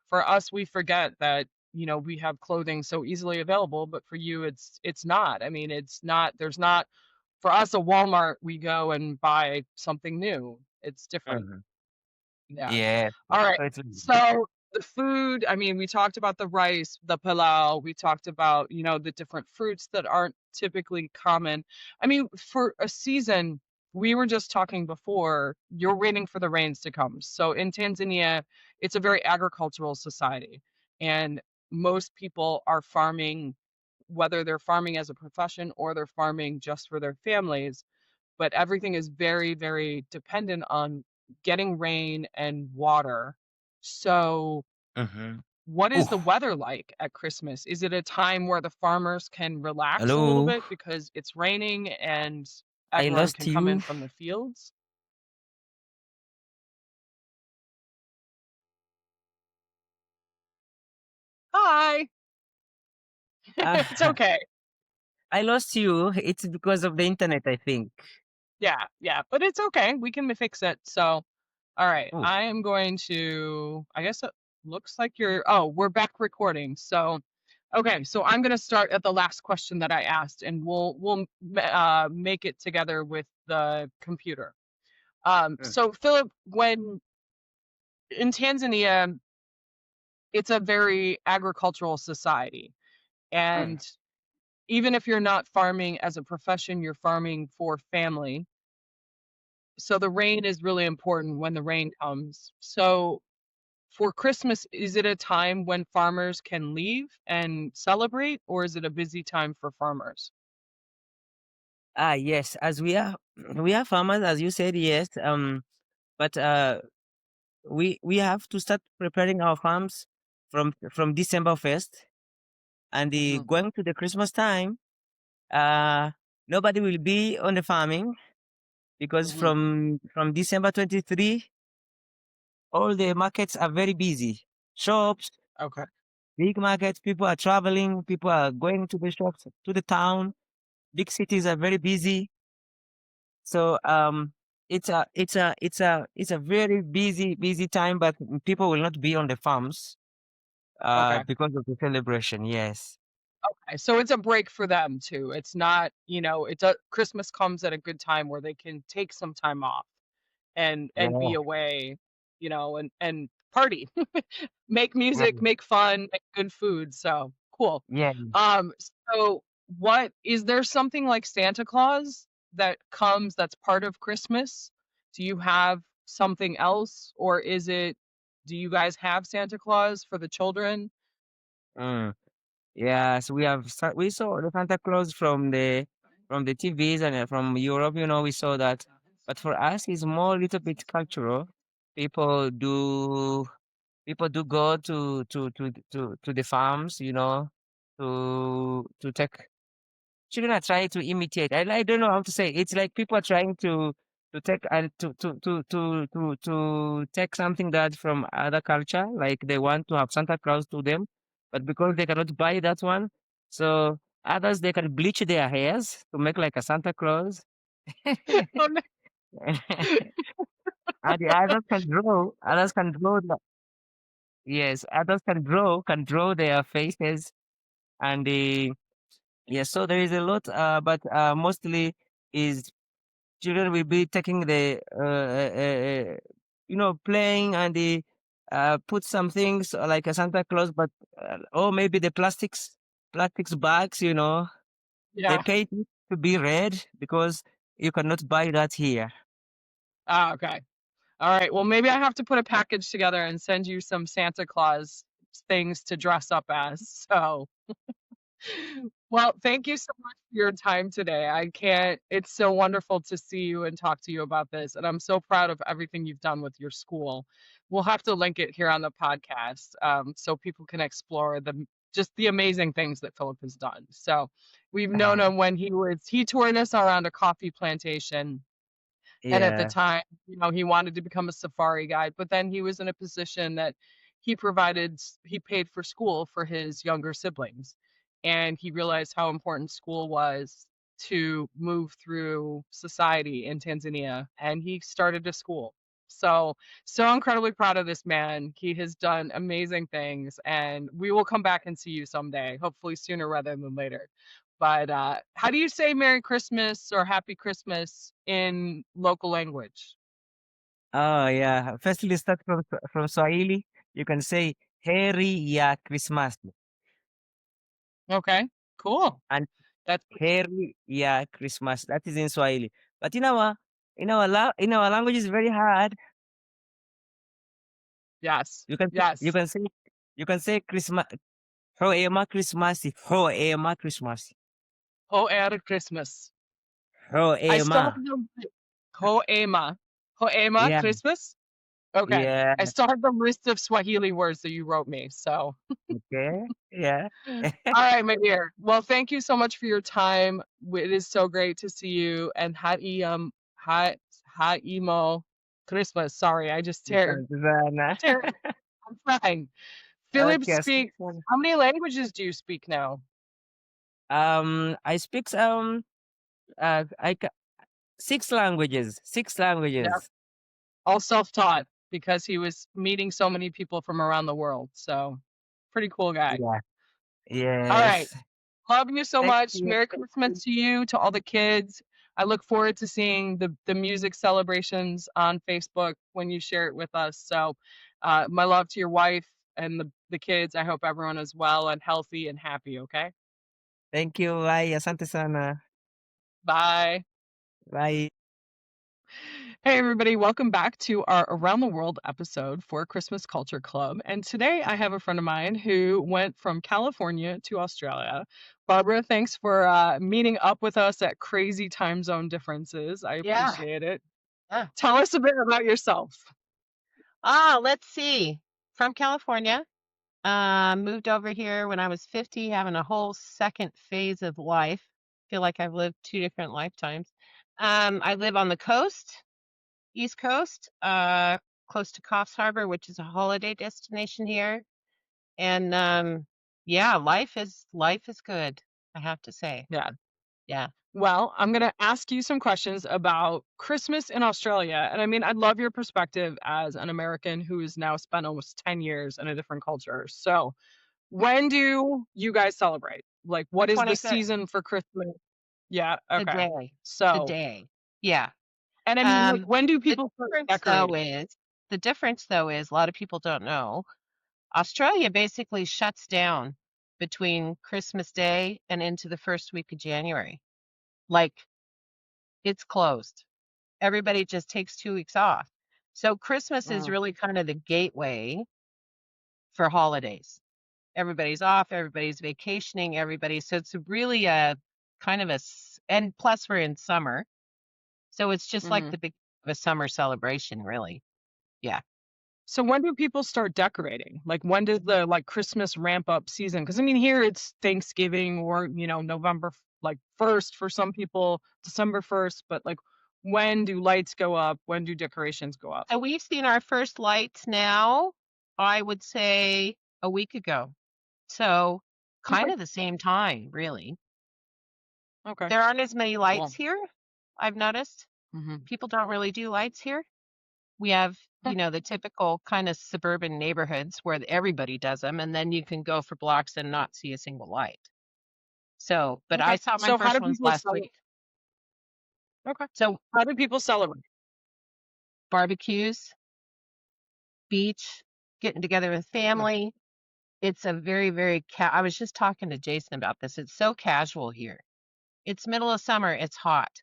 for us, we forget that we have clothing so easily available, but for you, it's not. I mean, it's not. There's not. For us, a Walmart, we go and buy something new. It's different. Mhm. Yeah. Yeah. All right. So it's So the food, I mean, we talked about the rice, the pilau, we talked about, the different fruits that aren't typically common. I mean, for a season, we were just talking before, you're waiting for the rains to come. So in Tanzania, it's a very agricultural society, and most people are farming, whether they're farming as a profession or they're farming just for their families, but everything is very, very dependent on getting rain and water. So, Mhm. what is the Oh, weather like at Christmas? Is it a time where the farmers can relax a little hello. bit because it's raining and I everyone lost can come in you. from the fields. Hi. It's Ah, okay. I lost you. It's because of the internet, I think. Yeah, yeah, but it's okay. We can fix it. So, all right, Oh, I am going to, I guess it looks like oh, we're back recording. So, okay, so I'm going to start at the last question that I asked, and we'll make it together with the computer. mm, So Philip, when in Tanzania, it's a very agricultural society, mm, and even if you're not farming as a profession, you're farming for family. So the rain is really important when the rain comes. So for Christmas, is it a time when farmers can leave and celebrate, or is it a busy time for farmers? yes. As we are farmers, as you said, yes. But we have to start preparing our farms from December 1st, and Hmm. going to the Christmas time. Nobody will be on the farming because Hmm. from December 23, all the markets are very busy. Shops, Okay. big markets, people are traveling, people are going to the shops, to the town. Big cities are very busy. So it's a very busy time, but people will not be on the farms Okay. because of the celebration. Yes. Okay. So it's a break for them too. It's not, it's a Christmas comes at a good time where they can take some time off and Yeah. be away, and party. Make Yeah. music, make fun, make good food. So cool. Yeah. Um, so what is there something like Santa Claus that comes that's part of Christmas? Do you have something else, or do you guys have Santa Claus for the children? Mm. Yeah, so we saw the Santa Claus from the TVs and from Europe, we saw that. But for us, it's more little bit cultural. People do people do go to the farms, to take. Children are trying to imitate. I don't know how to say. It's like people are trying to take and to take something that from other culture, like they want to have Santa Claus to them, but because they cannot buy that one, so others they can bleach their hairs to make like a Santa Claus, and Oh, no. the others can draw. Others can draw. Yes, others can draw their faces, and the yes. So there is a lot, but mostly is children will be taking the playing and the put some things like a Santa Claus, but or maybe the plastics bags, they Yeah. paint it to be red because you cannot buy that here. Ah, okay. All right. Well, maybe I have to put a package together and send you some Santa Claus things to dress up as. So, well, thank you so much for your time today. It's so wonderful to see you and talk to you about this. And I'm so proud of everything you've done with your school. We'll have to link it here on the podcast, so people can explore just the amazing things that Philip has done. So we've known him when he toured us around a coffee plantation, and at the Yeah. time, he wanted to become a safari guide, but then he was in a position that he paid for school for his younger siblings. And he realized how important school was to move through society in Tanzania. And he started a school. So incredibly proud of this man. He has done amazing things, and we will come back and see you someday, hopefully sooner rather than later. But how do you say Merry Christmas or Happy Christmas in local language? Oh yeah. Firstly, start from Swahili. You can say Heri ya Christmas Okay, cool. and That's Heri ya Christmas. That is in Swahili. But in our language is very hard. yes, You can say you yes. can say you can say Christmas. Hoema Christmas. Hoema Christmas. Ho Christmas. I still Hoema. don't know. Hoema. Hoema Yeah. Christmas? Okay. Yeah. I still have the list of Swahili words that you wrote me. So, Okay. Yeah. all right, my dear. Well, thank you so much for your time. It is so great to see you. And ha emo Christmas. Sorry, I just Tanzania. tear. I'm trying. Philip Okay. speaks. How many languages do you speak now? I speak I 6 languages. Six Yeah, languages. all self-taught because he was meeting so many people from around the world. So, pretty cool guy. Yeah. All right. Yes. Love you so Thank much. you. Merry Christmas to you, to all the kids. I look forward to seeing the music celebrations on Facebook when you share it with us. So, my love to your wife and the kids. I hope everyone is well and healthy and happy. Okay. Thank you. Bye. Asante sana. Bye. Bye. Hey, everybody, welcome back to our Around the World episode for Christmas Culture Club. And today I have a friend of mine who went from California to Australia. Barbara, thanks for meeting up with us at crazy time zone differences. I Yeah. appreciate it. Yeah. Tell us a bit about yourself. Let's see. From California, moved over here when I was 50, having a whole second phase of life. Feel like I've lived 2 different lifetimes. I live on the coast, East Coast, close to Coffs Harbor, which is a holiday destination here. And yeah, life is good, I have to say. Yeah. Yeah. Well, I'm going to ask you some questions about Christmas in Australia. And I mean, I'd love your perspective as an American who has now spent almost 10 years in a different culture. So, when do you guys celebrate? Like, what The is the 25th, season for Christmas? Yeah, the okay. day, the So, day. Yeah. and I mean, like, when do The people start difference though decorating? is the difference though is a lot of people don't know. Australia basically shuts down between Christmas Day and into the first week of January. Like it's closed. Everybody just takes 2 weeks off. So Christmas is Mm, really kind of the gateway for holidays. Everybody's off, everybody's vacationing, so it's really a kind of and plus we're in summer. So it's just like mhm. the big of a summer celebration, really. Yeah. So when do people start decorating? Like, when does the like Christmas ramp up season? Because I mean, here it's Thanksgiving or November like 1st for some people, December 1st. But like, when do lights go up? When do decorations go up? So we've seen our first lights now, I would say a week ago. So Okay. kind of the same time, really. Okay. There aren't as many lights Cool. here, I've noticed. Hmm. People don't really do lights here. We have, the typical kind of suburban neighborhoods where everybody does them, and then you can go for blocks and not see a single light. So, but I Okay. saw my So how first do ones people last celebrate? week. Okay. So How do people celebrate? barbecues, beach, getting together with Yeah. family. It's a very, very, I was just talking to Jason about this. It's so casual here. It's middle of summer. It's hot.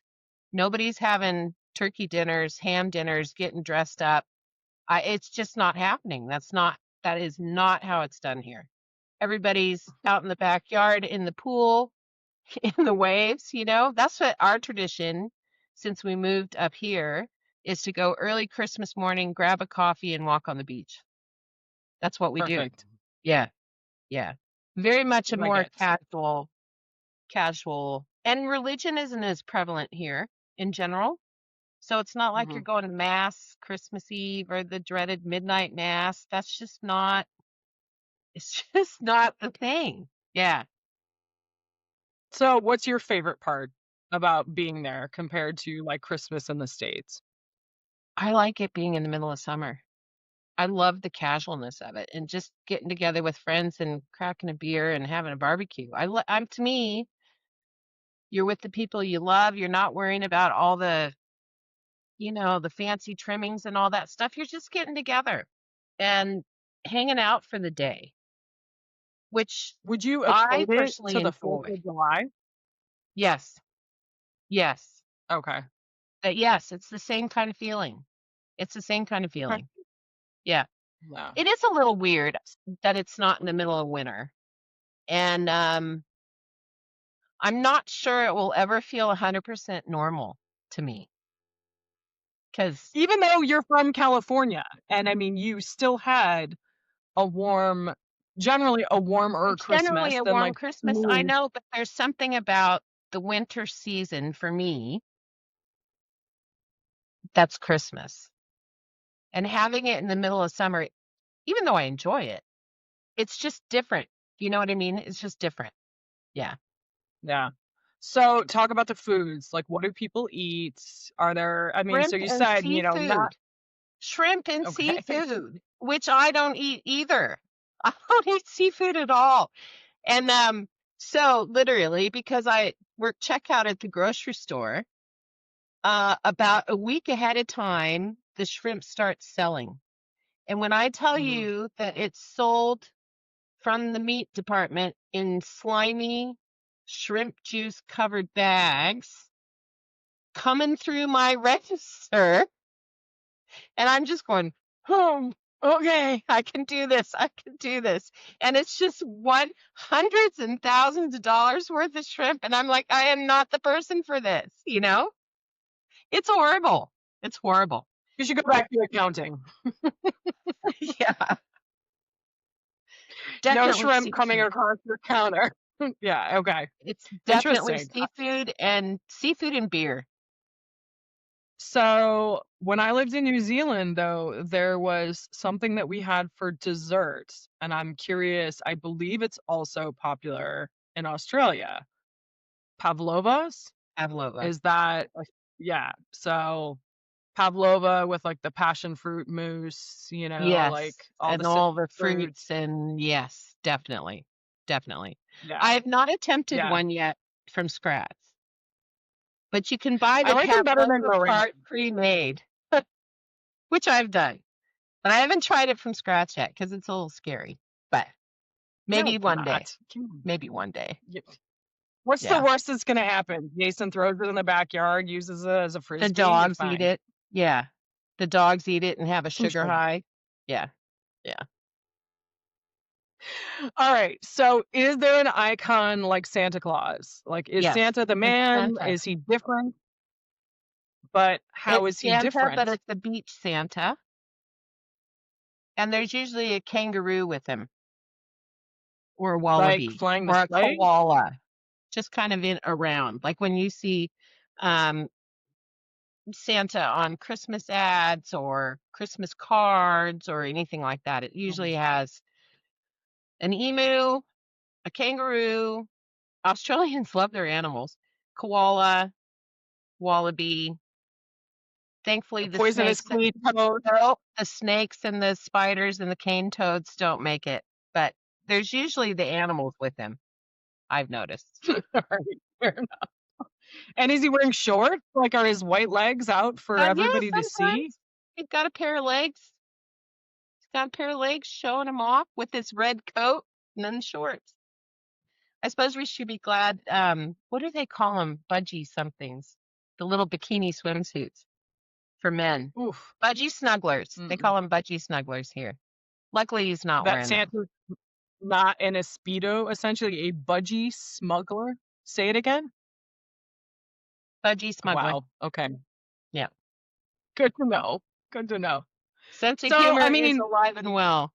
Nobody's having turkey dinners, ham dinners, getting dressed up. It's just not happening. That is not how it's done here. Everybody's out in the backyard, in the pool, in the waves, That's what our tradition, since we moved up here, is to go early Christmas morning, grab a coffee, and walk on the beach. That's what we do. Perfect. Yeah, yeah. Very much a Like more it. casual, and religion isn't as prevalent here in general. So it's not like Hmm. you're going to mass Christmas Eve or the dreaded midnight mass. It's just not the thing. Yeah. So what's your favorite part about being there compared to like Christmas in the States? I like it being in the middle of summer. I love the casualness of it and just getting together with friends and cracking a beer and having a barbecue. I'm to me, you're with the people you love. You're not worrying about all the fancy trimmings and all that stuff. You're just getting together and hanging out for the day, which Would you I equate it personally to the 4th enjoy. of July? Yes. Yes. Okay. Yes, it's the same kind of feeling. It's the same kind of Okay. feeling. Yeah. Yeah. It is a little weird that it's not in the middle of winter. And I'm not sure it will ever feel 100% normal to me. because Even though you're from California, and I mean, you still had a warm, generally a warmer it's generally Christmas a than warm like Christmas. I me. know, but there's something about the winter season for me that's Christmas. And having it in the middle of summer, even though I enjoy it, it's just different. You know what I mean? It's just different. Yeah. Yeah. So talk about the foods. Like, what do people eat? Are there, I mean, so Shrimp you and said, not seafood. Shrimp and okay. seafood, which I don't eat either. I don't eat seafood at all. And so literally because I work checkout at the grocery store, about a week ahead of time, the shrimp starts selling. And when I tell Mhm. you that it's sold from the meat department in slimy shrimp juice covered bags coming through my register, and I'm just going, oh, okay, I can do this. I can do this. And it's just hundreds and thousands of dollars worth of shrimp. And I'm like, I am not the person for this, you know? It's horrible. It's horrible. You should go back to accounting. Yeah, No definitely shrimp coming seafood. across your counter. Yeah, okay. It's definitely Interesting. seafood and beer. So when I lived in New Zealand, though, there was something that we had for dessert, and I'm curious, I believe it's also popular in Australia. Pavlovas? Pavlova. Is that like, yeah. So pavlova with like the passion fruit mousse, like Yes, all the and citrus all the fruits. fruits and yes, definitely. Definitely. Yeah. I have not attempted Yeah. one yet from scratch, but you can buy I the like them better than pavlova meringue. part pre-made, which I've done. But I haven't tried it from scratch yet because it's a little scary. But No, maybe it's one day. not. Come on. Maybe one day. Y- What's the Yeah. worst that's gonna happen? Jason throws it in the backyard, uses it as a The frisbee. You're dogs eat fine. it. Yeah. The dogs eat it and have a I'm sugar sure. high. Yeah. Yeah. All right. So is there an icon like Santa Claus? Like, is Yes. Santa the It's man? Santa. Is he different? But how It's is he Santa, but different? it's the beach Santa. And there's usually a kangaroo with him, or a Like wallaby, flying the or a sleigh? koala, just kind of in around. Like when you see um, Santa on Christmas ads or Christmas cards or anything like that, it Mhm. usually has an emu, a kangaroo. Australians love their animals. Koala, wallaby. Thankfully, A the poisonous snakes clean toad. no, the snakes and the spiders and the cane toads don't make it, but there's usually the animals with them, I've noticed. All right, fair enough. And is he wearing shorts? Like, are his white legs out for Yeah, everybody to see? sometimes he's got a pair of legs. He's got a pair of legs showing him off with his red coat and then shorts. I suppose we should be glad. What do they call them? Budgie somethings. The little bikini swimsuits for men. Oof. Budgie snugglers. They Mm-mm. call them budgie snugglers here. Luckily, he's not That wearing them. Santa's not in a Speedo, essentially a budgie smuggler. Say it again. Budgie smuggler. Wow. Okay. Yeah. Good to know. Good to know. Sense of So, I humor is mean, alive and well.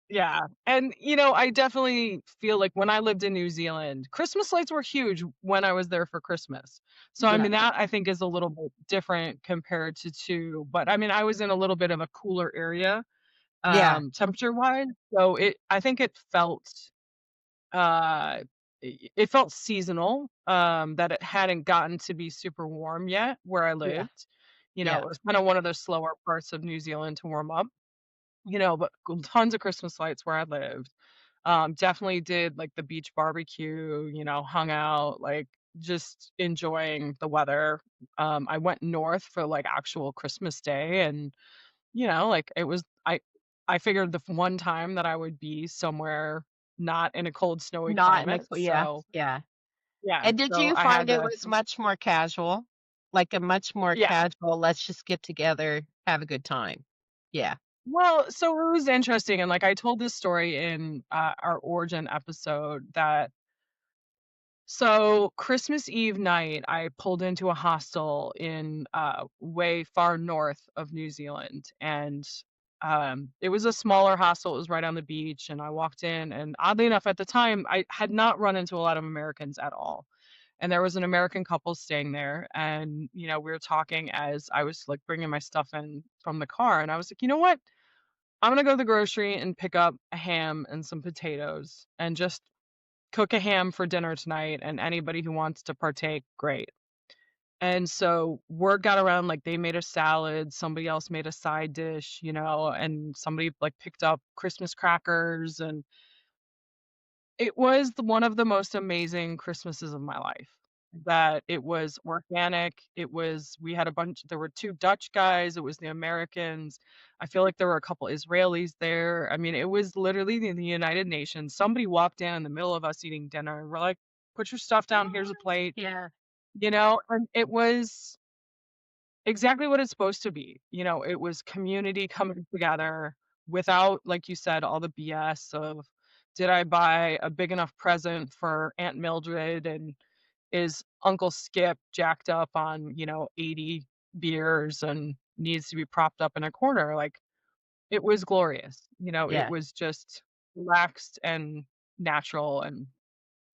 yeah. And, I definitely feel like when I lived in New Zealand, Christmas lights were huge when I was there for Christmas. So, I Yeah. mean, that I think is a little bit different compared but I mean, I was in a little bit of a cooler area, Yeah. temperature wise. So I think uh, it felt seasonal, that it hadn't gotten to be super warm yet where I Yeah. lived. Yeah. It was kind of one of the slower parts of New Zealand to warm up, but tons of Christmas lights where I lived. Definitely did like the beach barbecue, hung out, like just enjoying the weather. I went north for like actual Christmas Day, and like it was I figured the one time that I would be somewhere not in a cold, snowy Not in climate. the yeah. So Yeah. yeah, And did so you I had find it to was much more casual? Like a much more yeah. casual, let's just get together, have a good time. Yeah. Well, so it was interesting, and like I told this story in our origin episode that So Christmas Eve night, I pulled into a hostel in way far north of New Zealand, and it was a smaller hostel. It was right on the beach, and I walked in, and oddly enough, at the time, I had not run into a lot of Americans at all. And there was an American couple staying there, and we were talking as I was like bringing my stuff in from the car, and I was like, you know what? I'm gonna go to the grocery and pick up a ham and some potatoes, and just cook a ham for dinner tonight, and anybody who wants to partake, great. And so word got around, like they made a salad, somebody else made a side dish, and somebody like picked up Christmas crackers, and it was one of the most amazing Christmases of my life. That it was organic. We had a bunch, there were two Dutch guys, it was the Americans. I feel like there were a couple Israelis there. I mean, it was literally the United Nations. Somebody walked in the middle of us eating dinner, and we're like, put your stuff down, here's a plate, Yeah. and it was exactly what it's supposed to be. It was community coming together without, like you said, all the BS of, did I buy a big enough present for Aunt Mildred, and is Uncle Skip jacked up on, 80 beers and needs to be propped up in a corner? Like, it was glorious. It Yeah. was just relaxed and natural, and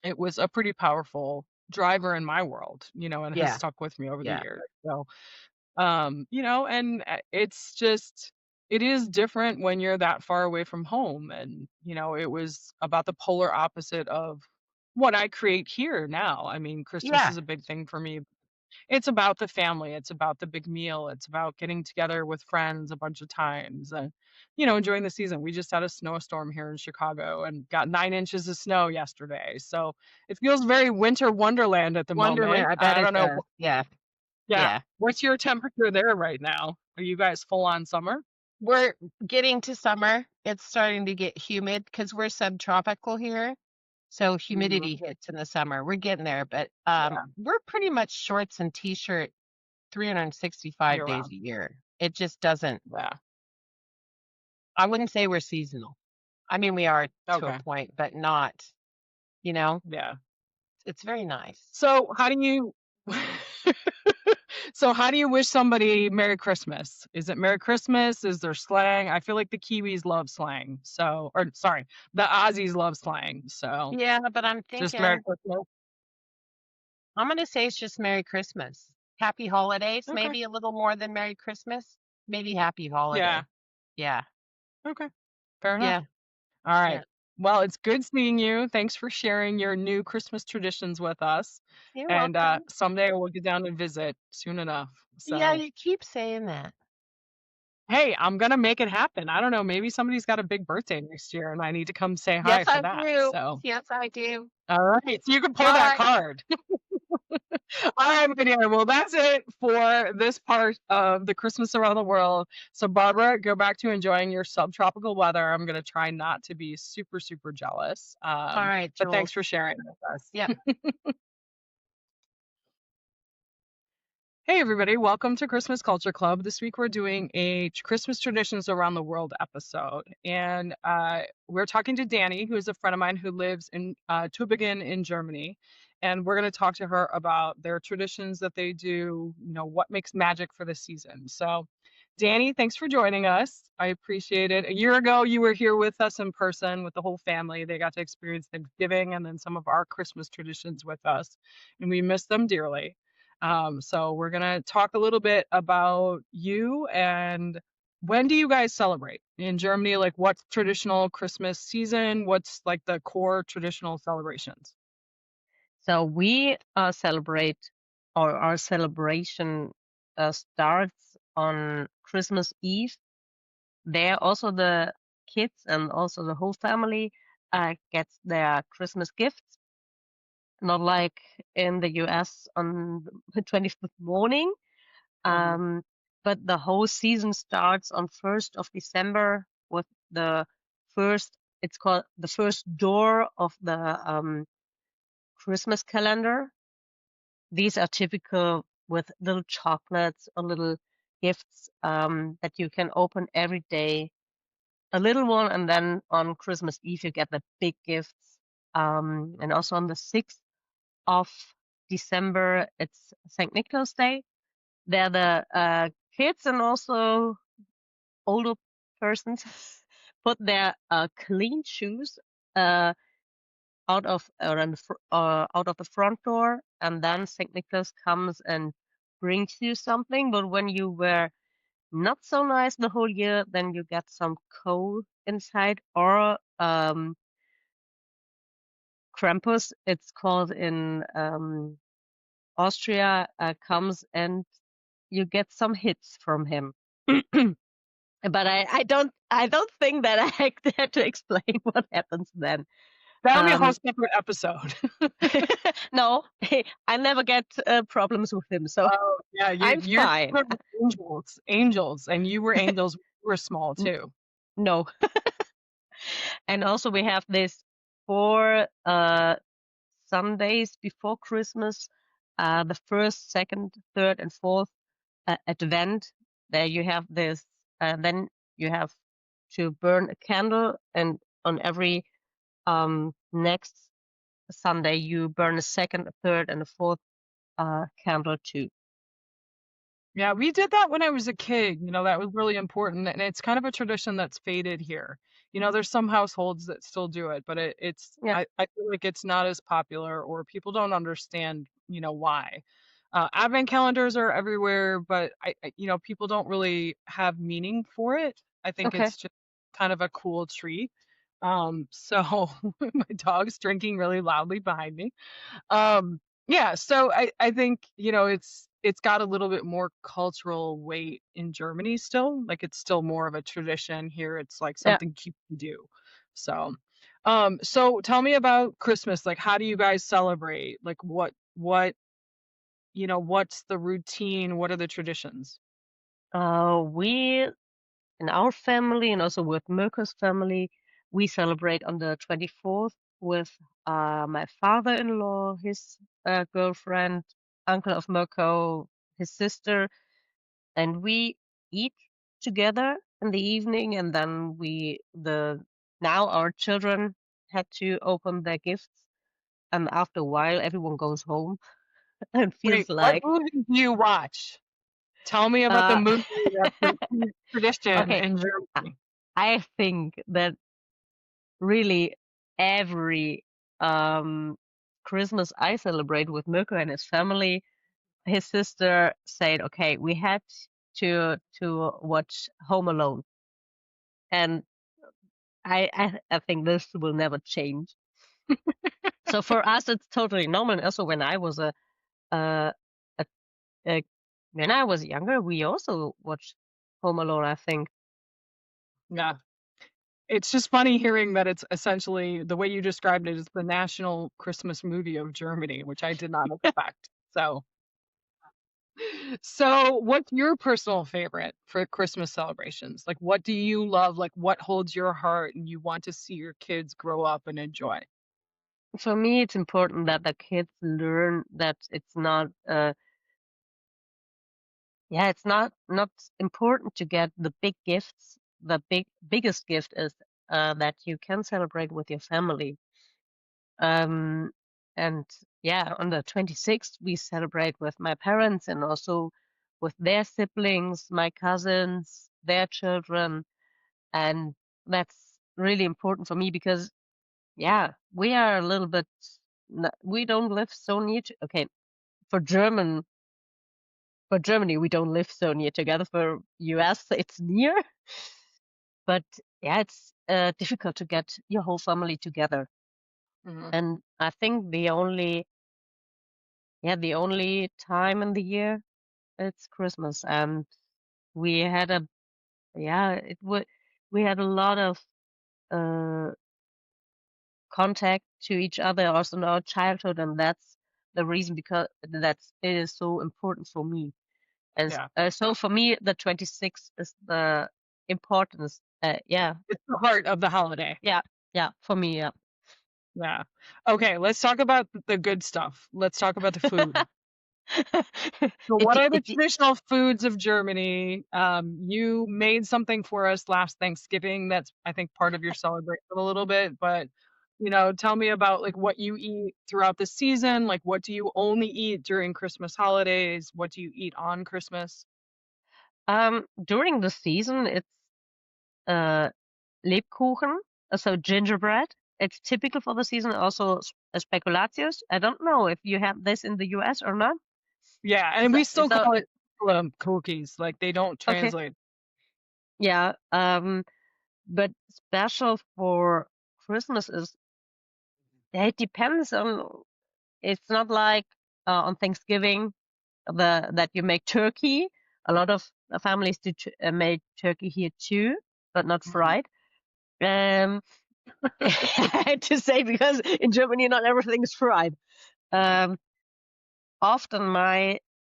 it was a pretty powerful driver in my world, and has Yeah. stuck with me over the Yeah. years. So and it's just, it is different when you're that far away from home. And it was about the polar opposite of what I create here now. I mean, Christmas Yeah. is a big thing for me. It's about the family, it's about the big meal, it's about getting together with friends a bunch of times, and enjoying the season. We just had a snowstorm here in Chicago and got 9 inches of snow yesterday, so it feels very winter wonderland at the Wonderland. moment. I bet I it don't know. does. Yeah. Yeah. Yeah. What's your temperature there right now? Are you guys full on summer? We're getting to summer. It's starting to get humid because we're subtropical here. So Mhm. humidity hits in the summer. We're getting there, but Yeah, we're pretty much shorts and t-shirt 365 year days round. a year. It just doesn't, Yeah. I wouldn't say we're seasonal. I mean, we are to a Okay. point, but not, you know, Yeah. it's very nice. So how do you so how do you wish somebody Merry Christmas? Is it Merry Christmas? Is there slang? I feel like the Kiwis love slang. So, or sorry, the Aussies love slang. So Yeah, but I'm just Merry thinking, Christmas. I'm going to say it's just Merry Christmas. Happy holidays, Okay. maybe a little more than Merry Christmas. Maybe happy Yeah. holiday. Yeah. Okay. Fair enough. Yeah. All right. Yeah. Well, it's good seeing you. Thanks for sharing your new Christmas traditions with us. You're And welcome. someday we'll get down and visit soon enough. Yeah, So, you keep saying that. hey, I'm going to make it happen. I don't know. Maybe somebody's got a big birthday next year and I need to come say Yes, hi for I that. do. So, Yes, I do. all right. So you can pull that Bye. card. All right, my dear. Well, that's it for this part of the Christmas around the world. So, Barbara, go back to enjoying your subtropical weather. I'm going to try not to be super, super jealous. All right, But thanks Jules. for sharing with us. Yep. Hey, everybody. Welcome to Christmas Culture Club. This week we're doing a Christmas Traditions Around the World episode. And we're talking to Danny, who is a friend of mine who lives in Tübingen in Germany. And we're going to talk to her about their traditions that they do, what makes magic for the season. So, Danny, thanks for joining us. I appreciate it. A year ago, you were here with us in person with the whole family. They got to experience Thanksgiving and then some of our Christmas traditions with us. And we miss them dearly. So we're gonna talk a little bit about you and when do you guys celebrate in Germany? Like, what's traditional Christmas season? What's like the core traditional celebrations? So we celebrate, or our celebration starts on Christmas Eve. There, also the kids and also the whole family gets their Christmas gifts. Not like in the US on the 25th morning, Mhm. um, but the whole season starts on 1st of December with the first. It's called the first door of the Christmas calendar. These are typical with little chocolates or little gifts that you can open every day. A little one, and then on Christmas Eve you get the big gifts. And also on the 6th of December, it's St. Nicholas Day. There the kids and also older persons put their clean shoes uh, out of the front door, and then St. Nicholas comes and brings you something. But when you were not so nice the whole year, then you get some coal inside, or Krampus, it's called in Austria, comes and you get some hits from him. But I don't think that I dare to explain what happens then. That'll be a whole separate episode. No, I never get problems with him, so Oh, yeah, I'm you're fine. angels, and you were angels. You were small too. No. And also we have this 4 Sundays before Christmas, the first, second, third, and fourth Advent. There you have this, then you have to burn a candle, and on every next Sunday you burn a second, a third, and a fourth candle too. Yeah, we did that when I was a kid. That was really important, and it's kind of a tradition that's faded here. There's some households that still do it, but Yeah. I feel like it's not as popular, or people don't understand, why. Advent calendars are everywhere, but people don't really have meaning for it. I think Okay. it's just kind of a cool treat. So my dog's drinking really loudly behind me. Yeah, so I think, it's got a little bit more cultural weight in Germany still. Like, it's still more of a tradition. Here it's like Yeah. something you can do. So tell me about Christmas. Like, how do you guys celebrate? Like, what's the routine? What are the traditions? We in our family and also with Mirko's family, we celebrate on the 24th with my father-in-law, his girlfriend, uncle of Mirko, his sister, and we eat together in the evening, and then now our children had to open their gifts, and after a while everyone goes home and Wait, feels what like movie do you watch? Tell me about the uh movie that's a tradition okay. in I Germany. I think that really every Christmas I celebrate with Mirko and his family, his sister said, "Okay, we had to watch Home Alone," and I think this will never change. So for us, it's totally normal. And also, uh, a, when I was younger, we also watched Home Alone. I think. Yeah. It's just funny hearing that it's essentially the way you described it is the national Christmas movie of Germany, which I did not expect. So what's your personal favorite for Christmas celebrations? Like, what do you love? Like, what holds your heart and you want to see your kids grow up and enjoy? For me, it's important that the kids learn that it's not it's not important to get the big gifts. The biggest gift is that you can celebrate with your family. Um, and yeah, on the 26th we celebrate with my parents and also with their siblings, my cousins, their children, and that's really important for me because yeah, we are a little bit we don't live so near to, okay, for Germany, we don't live so near together. For US, it's near, but yeah, it's difficult to get your whole family together. Mhm. And I think the only time in the year it's Christmas, and we had a yeah, it would we had a lot of uh contact to each other also in our childhood, and that's the reason because it is so important for me. And Yeah. so for me, the 26th is the importance. Yeah, It's the heart of the holiday. yeah, yeah. For me, yeah. Yeah. Okay, let's talk about the good stuff. Let's talk about the food. So it, what are the it, traditional foods of Germany? You made something for us last Thanksgiving that's, I think, part of your celebration a little bit, but Tell me about like what you eat throughout the season. Like, what do you only eat during Christmas holidays? What do you eat on Christmas? During the season, it's uh, Lebkuchen, so gingerbread. It's typical for the season. Also, speculatius. I don't know if you have this in the US or not. Yeah, and we still So call it cookies. Like they don't okay, translate. yeah. But special for Christmas is it depends on. It's not like on Thanksgiving that you make turkey. A lot of families do make turkey here too, but not Mhm. fried. Um, I had to say because in Germany not everything is fried. Um, often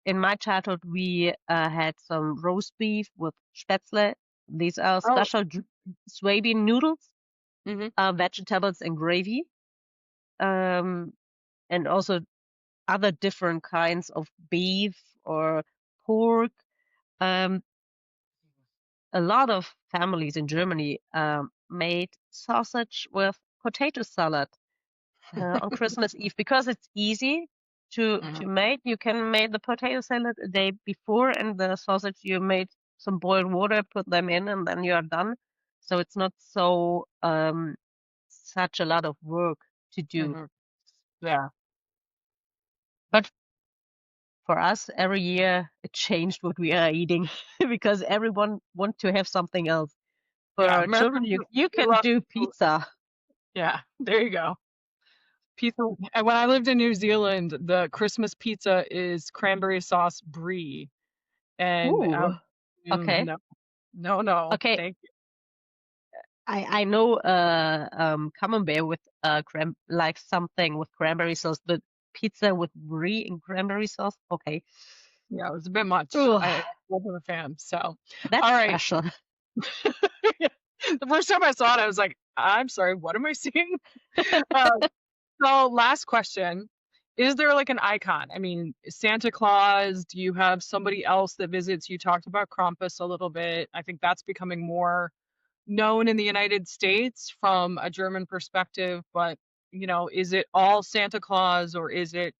in my childhood we had some roast beef with spätzle. These are Oh, special soybean noodles, hmm vegetables and gravy, um, and also other different kinds of beef or pork. Um, a lot of families in Germany made sausage with potato salad on Christmas Eve because it's easy to make. You can make the potato salad a day before, and the sausage you made some boiled water, put them in, and then you are done. So it's not so such a lot of work to do. hmm Yeah. But for us, every year it changed what we are eating because everyone want to have something else. For Yeah. our children, Americans, you we can love do food. pizza. Yeah, there you go. Pizza. And when I lived in New Zealand, the Christmas pizza is cranberry sauce brie. And Ooh, okay, no, no, no, okay. thank you. I know camembert with like something with cranberry sauce, but pizza with brie and cranberry sauce. Okay. Yeah, it was a bit much. Ooh, I wasn't a fan. So, that's all right. special. The first time I saw it, I was like, I'm sorry, what am I seeing? Uh, so, last question. Is there like an icon? I mean, Santa Claus, do you have somebody else that visits? You talked about Krampus a little bit. I think that's becoming more known in the United States from a German perspective, but is it all Santa Claus or is it,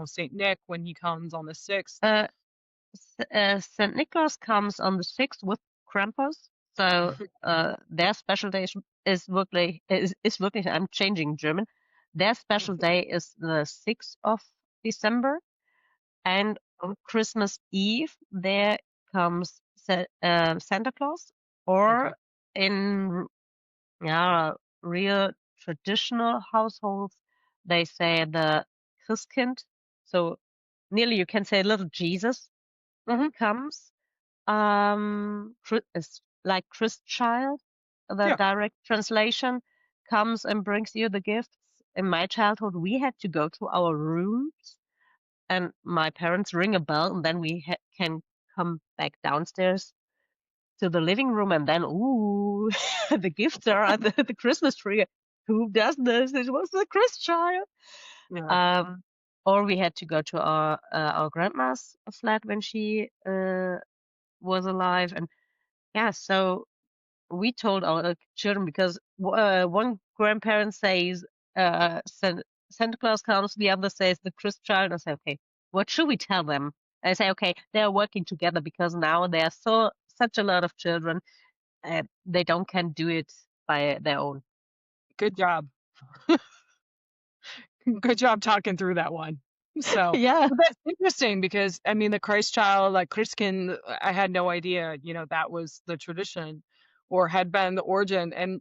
Saint Nick when he comes on the 6th? Uh, St. Nicholas comes on the 6th with Krampus. So their special day is wirklich, I'm changing German. Their special day is the 6th of December. And on Christmas Eve, there comes Santa Claus, Okay. or in yeah, real traditional households, they say the Christkind. So nearly you can say little Jesus hmm comes. It's like Christ child, the Yeah. direct translation, comes and brings you the gifts. In my childhood, we had to go to our rooms and my parents ring a bell, and then we can come back downstairs to the living room, and then ooh, the gifts are at the Christmas tree. Who does this? It was the Christ child. Yeah. Um, or we had to go to our grandma's flat when she was alive, and yeah, so we told our children because one grandparent says Santa Claus comes, the other says the Christ child. I say, okay, what should we tell them? I say, okay, they're working together because now there are such a lot of children, they don't can do it by their own. Good job. Good job talking through that one. So, Yeah, but that's interesting because I mean, the Christ child, like Christkin, I had no idea, that was the tradition or had been the origin. And,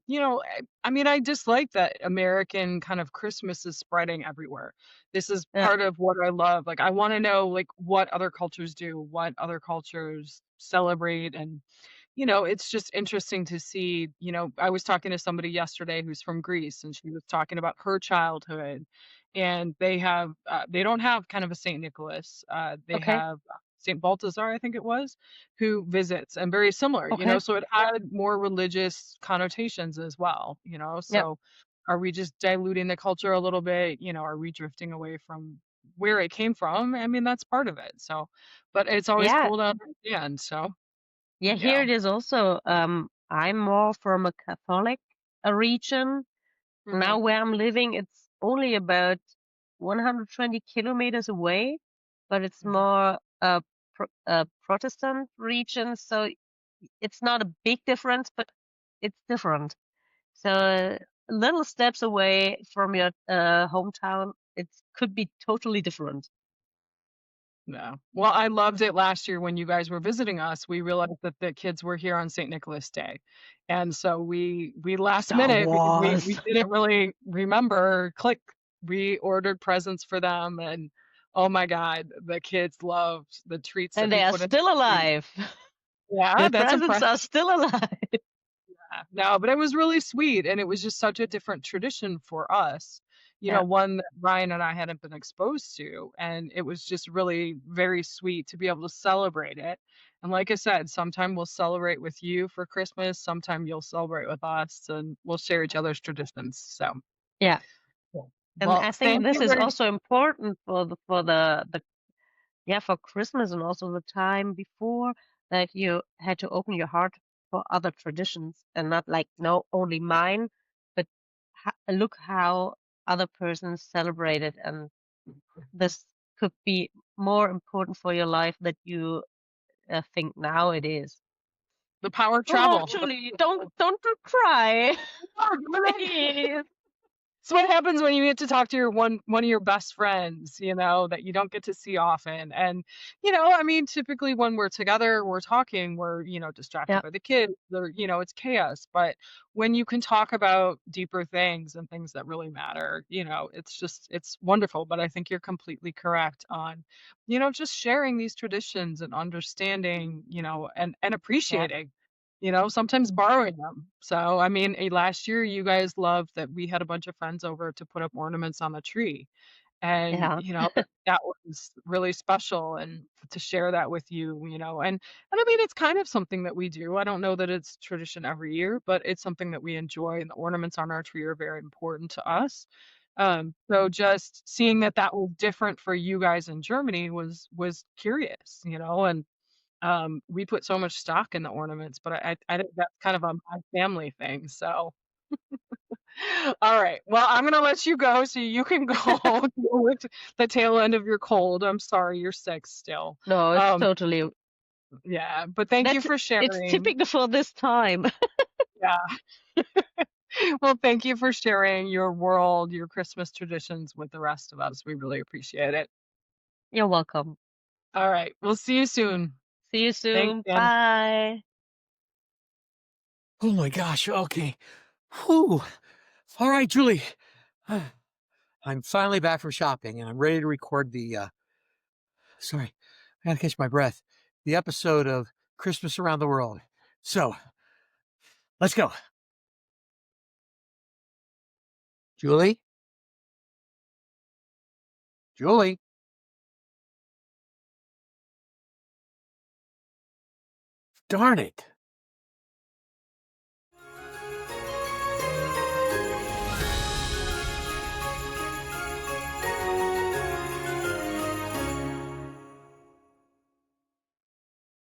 I mean, I just like that American kind of Christmas is spreading everywhere. This is yeah, part of what I love. Like, I want to know, like, what other cultures do, what other cultures celebrate. And, it's just interesting to see, I was talking to somebody yesterday who's from Greece and she was talking about her childhood and they don't have kind of a Saint Nicholas. They okay, have Saint Balthazar, I think it was, who visits and very similar, okay, so it had more religious connotations as well, yeah, so are we just diluting the culture a little bit? Are we drifting away from where it came from? I mean, that's part of it. So, but it's always yeah, cool to understand. So, yeah. Here yeah. it is also. I'm more from a Catholic region. Now where I'm living, it's only about 120 kilometers away, but it's Mhm. more a Protestant region, so it's not a big difference, but it's different. So little steps away from your hometown, it could be totally different. Yeah. Well, I loved it last year when you guys were visiting us. We realized that the kids were here on St. Nicholas Day. And so we last That minute because we was. didn't really remember, we ordered presents for them and oh my God, the kids loved the treats that And we they are put in the still tree. alive. Yeah, The that's presents impressive. are still alive. No, but it was really sweet, and it was just such a different tradition for us, Yeah, one that Ryan and I hadn't been exposed to, and it was just really very sweet to be able to celebrate it. And like I said, sometime we'll celebrate with you for Christmas, sometime you'll celebrate with us, and we'll share each other's traditions. So, yeah. cool. And Well, I think thank this you is very also important for the yeah, for Christmas and also the time before, that you had to open your heart for other traditions and not like, no, only mine, but look how other persons celebrate it. And this could be more important for your life that you think now it is. the power of Oh, travel. Julie, don't cry, please. It's what happens when you get to talk to one of your best friends, that you don't get to see often. And, I mean, typically when we're together, we're talking, we're, distracted Yeah, by the kids, or, it's chaos. But when you can talk about deeper things and things that really matter, it's wonderful. But I think you're completely correct on, just sharing these traditions and understanding, and yeah, appreciating sometimes borrowing them. So, I mean, last year you guys loved that we had a bunch of friends over to put up ornaments on the tree. And, yeah, that was really special and to share that with you, and I mean, it's kind of something that we do. I don't know that it's tradition every year, but it's something that we enjoy and the ornaments on our tree are very important to us. So just seeing that that was different for you guys in Germany was curious, and we put so much stock in the ornaments, but I think that's kind of a my family thing, so all right. Well, I'm gonna let you go so you can go deal with the tail end of your cold. I'm sorry you're sick still. no, it's Um, totally, yeah, but thank you that's, for it's sharing. typical for this time. Yeah. Well, thank you for sharing your world, your Christmas traditions with the rest of us. We really appreciate it. You're welcome. All right. We'll see you soon. See you Thanks, soon. Dan. Bye. Oh my gosh. Okay. Whew. All right, Julie. I'm finally back from shopping and I'm ready to record sorry, I gotta catch my breath. The episode of Christmas Around the World. So let's go. Julie? Julie? Darn it.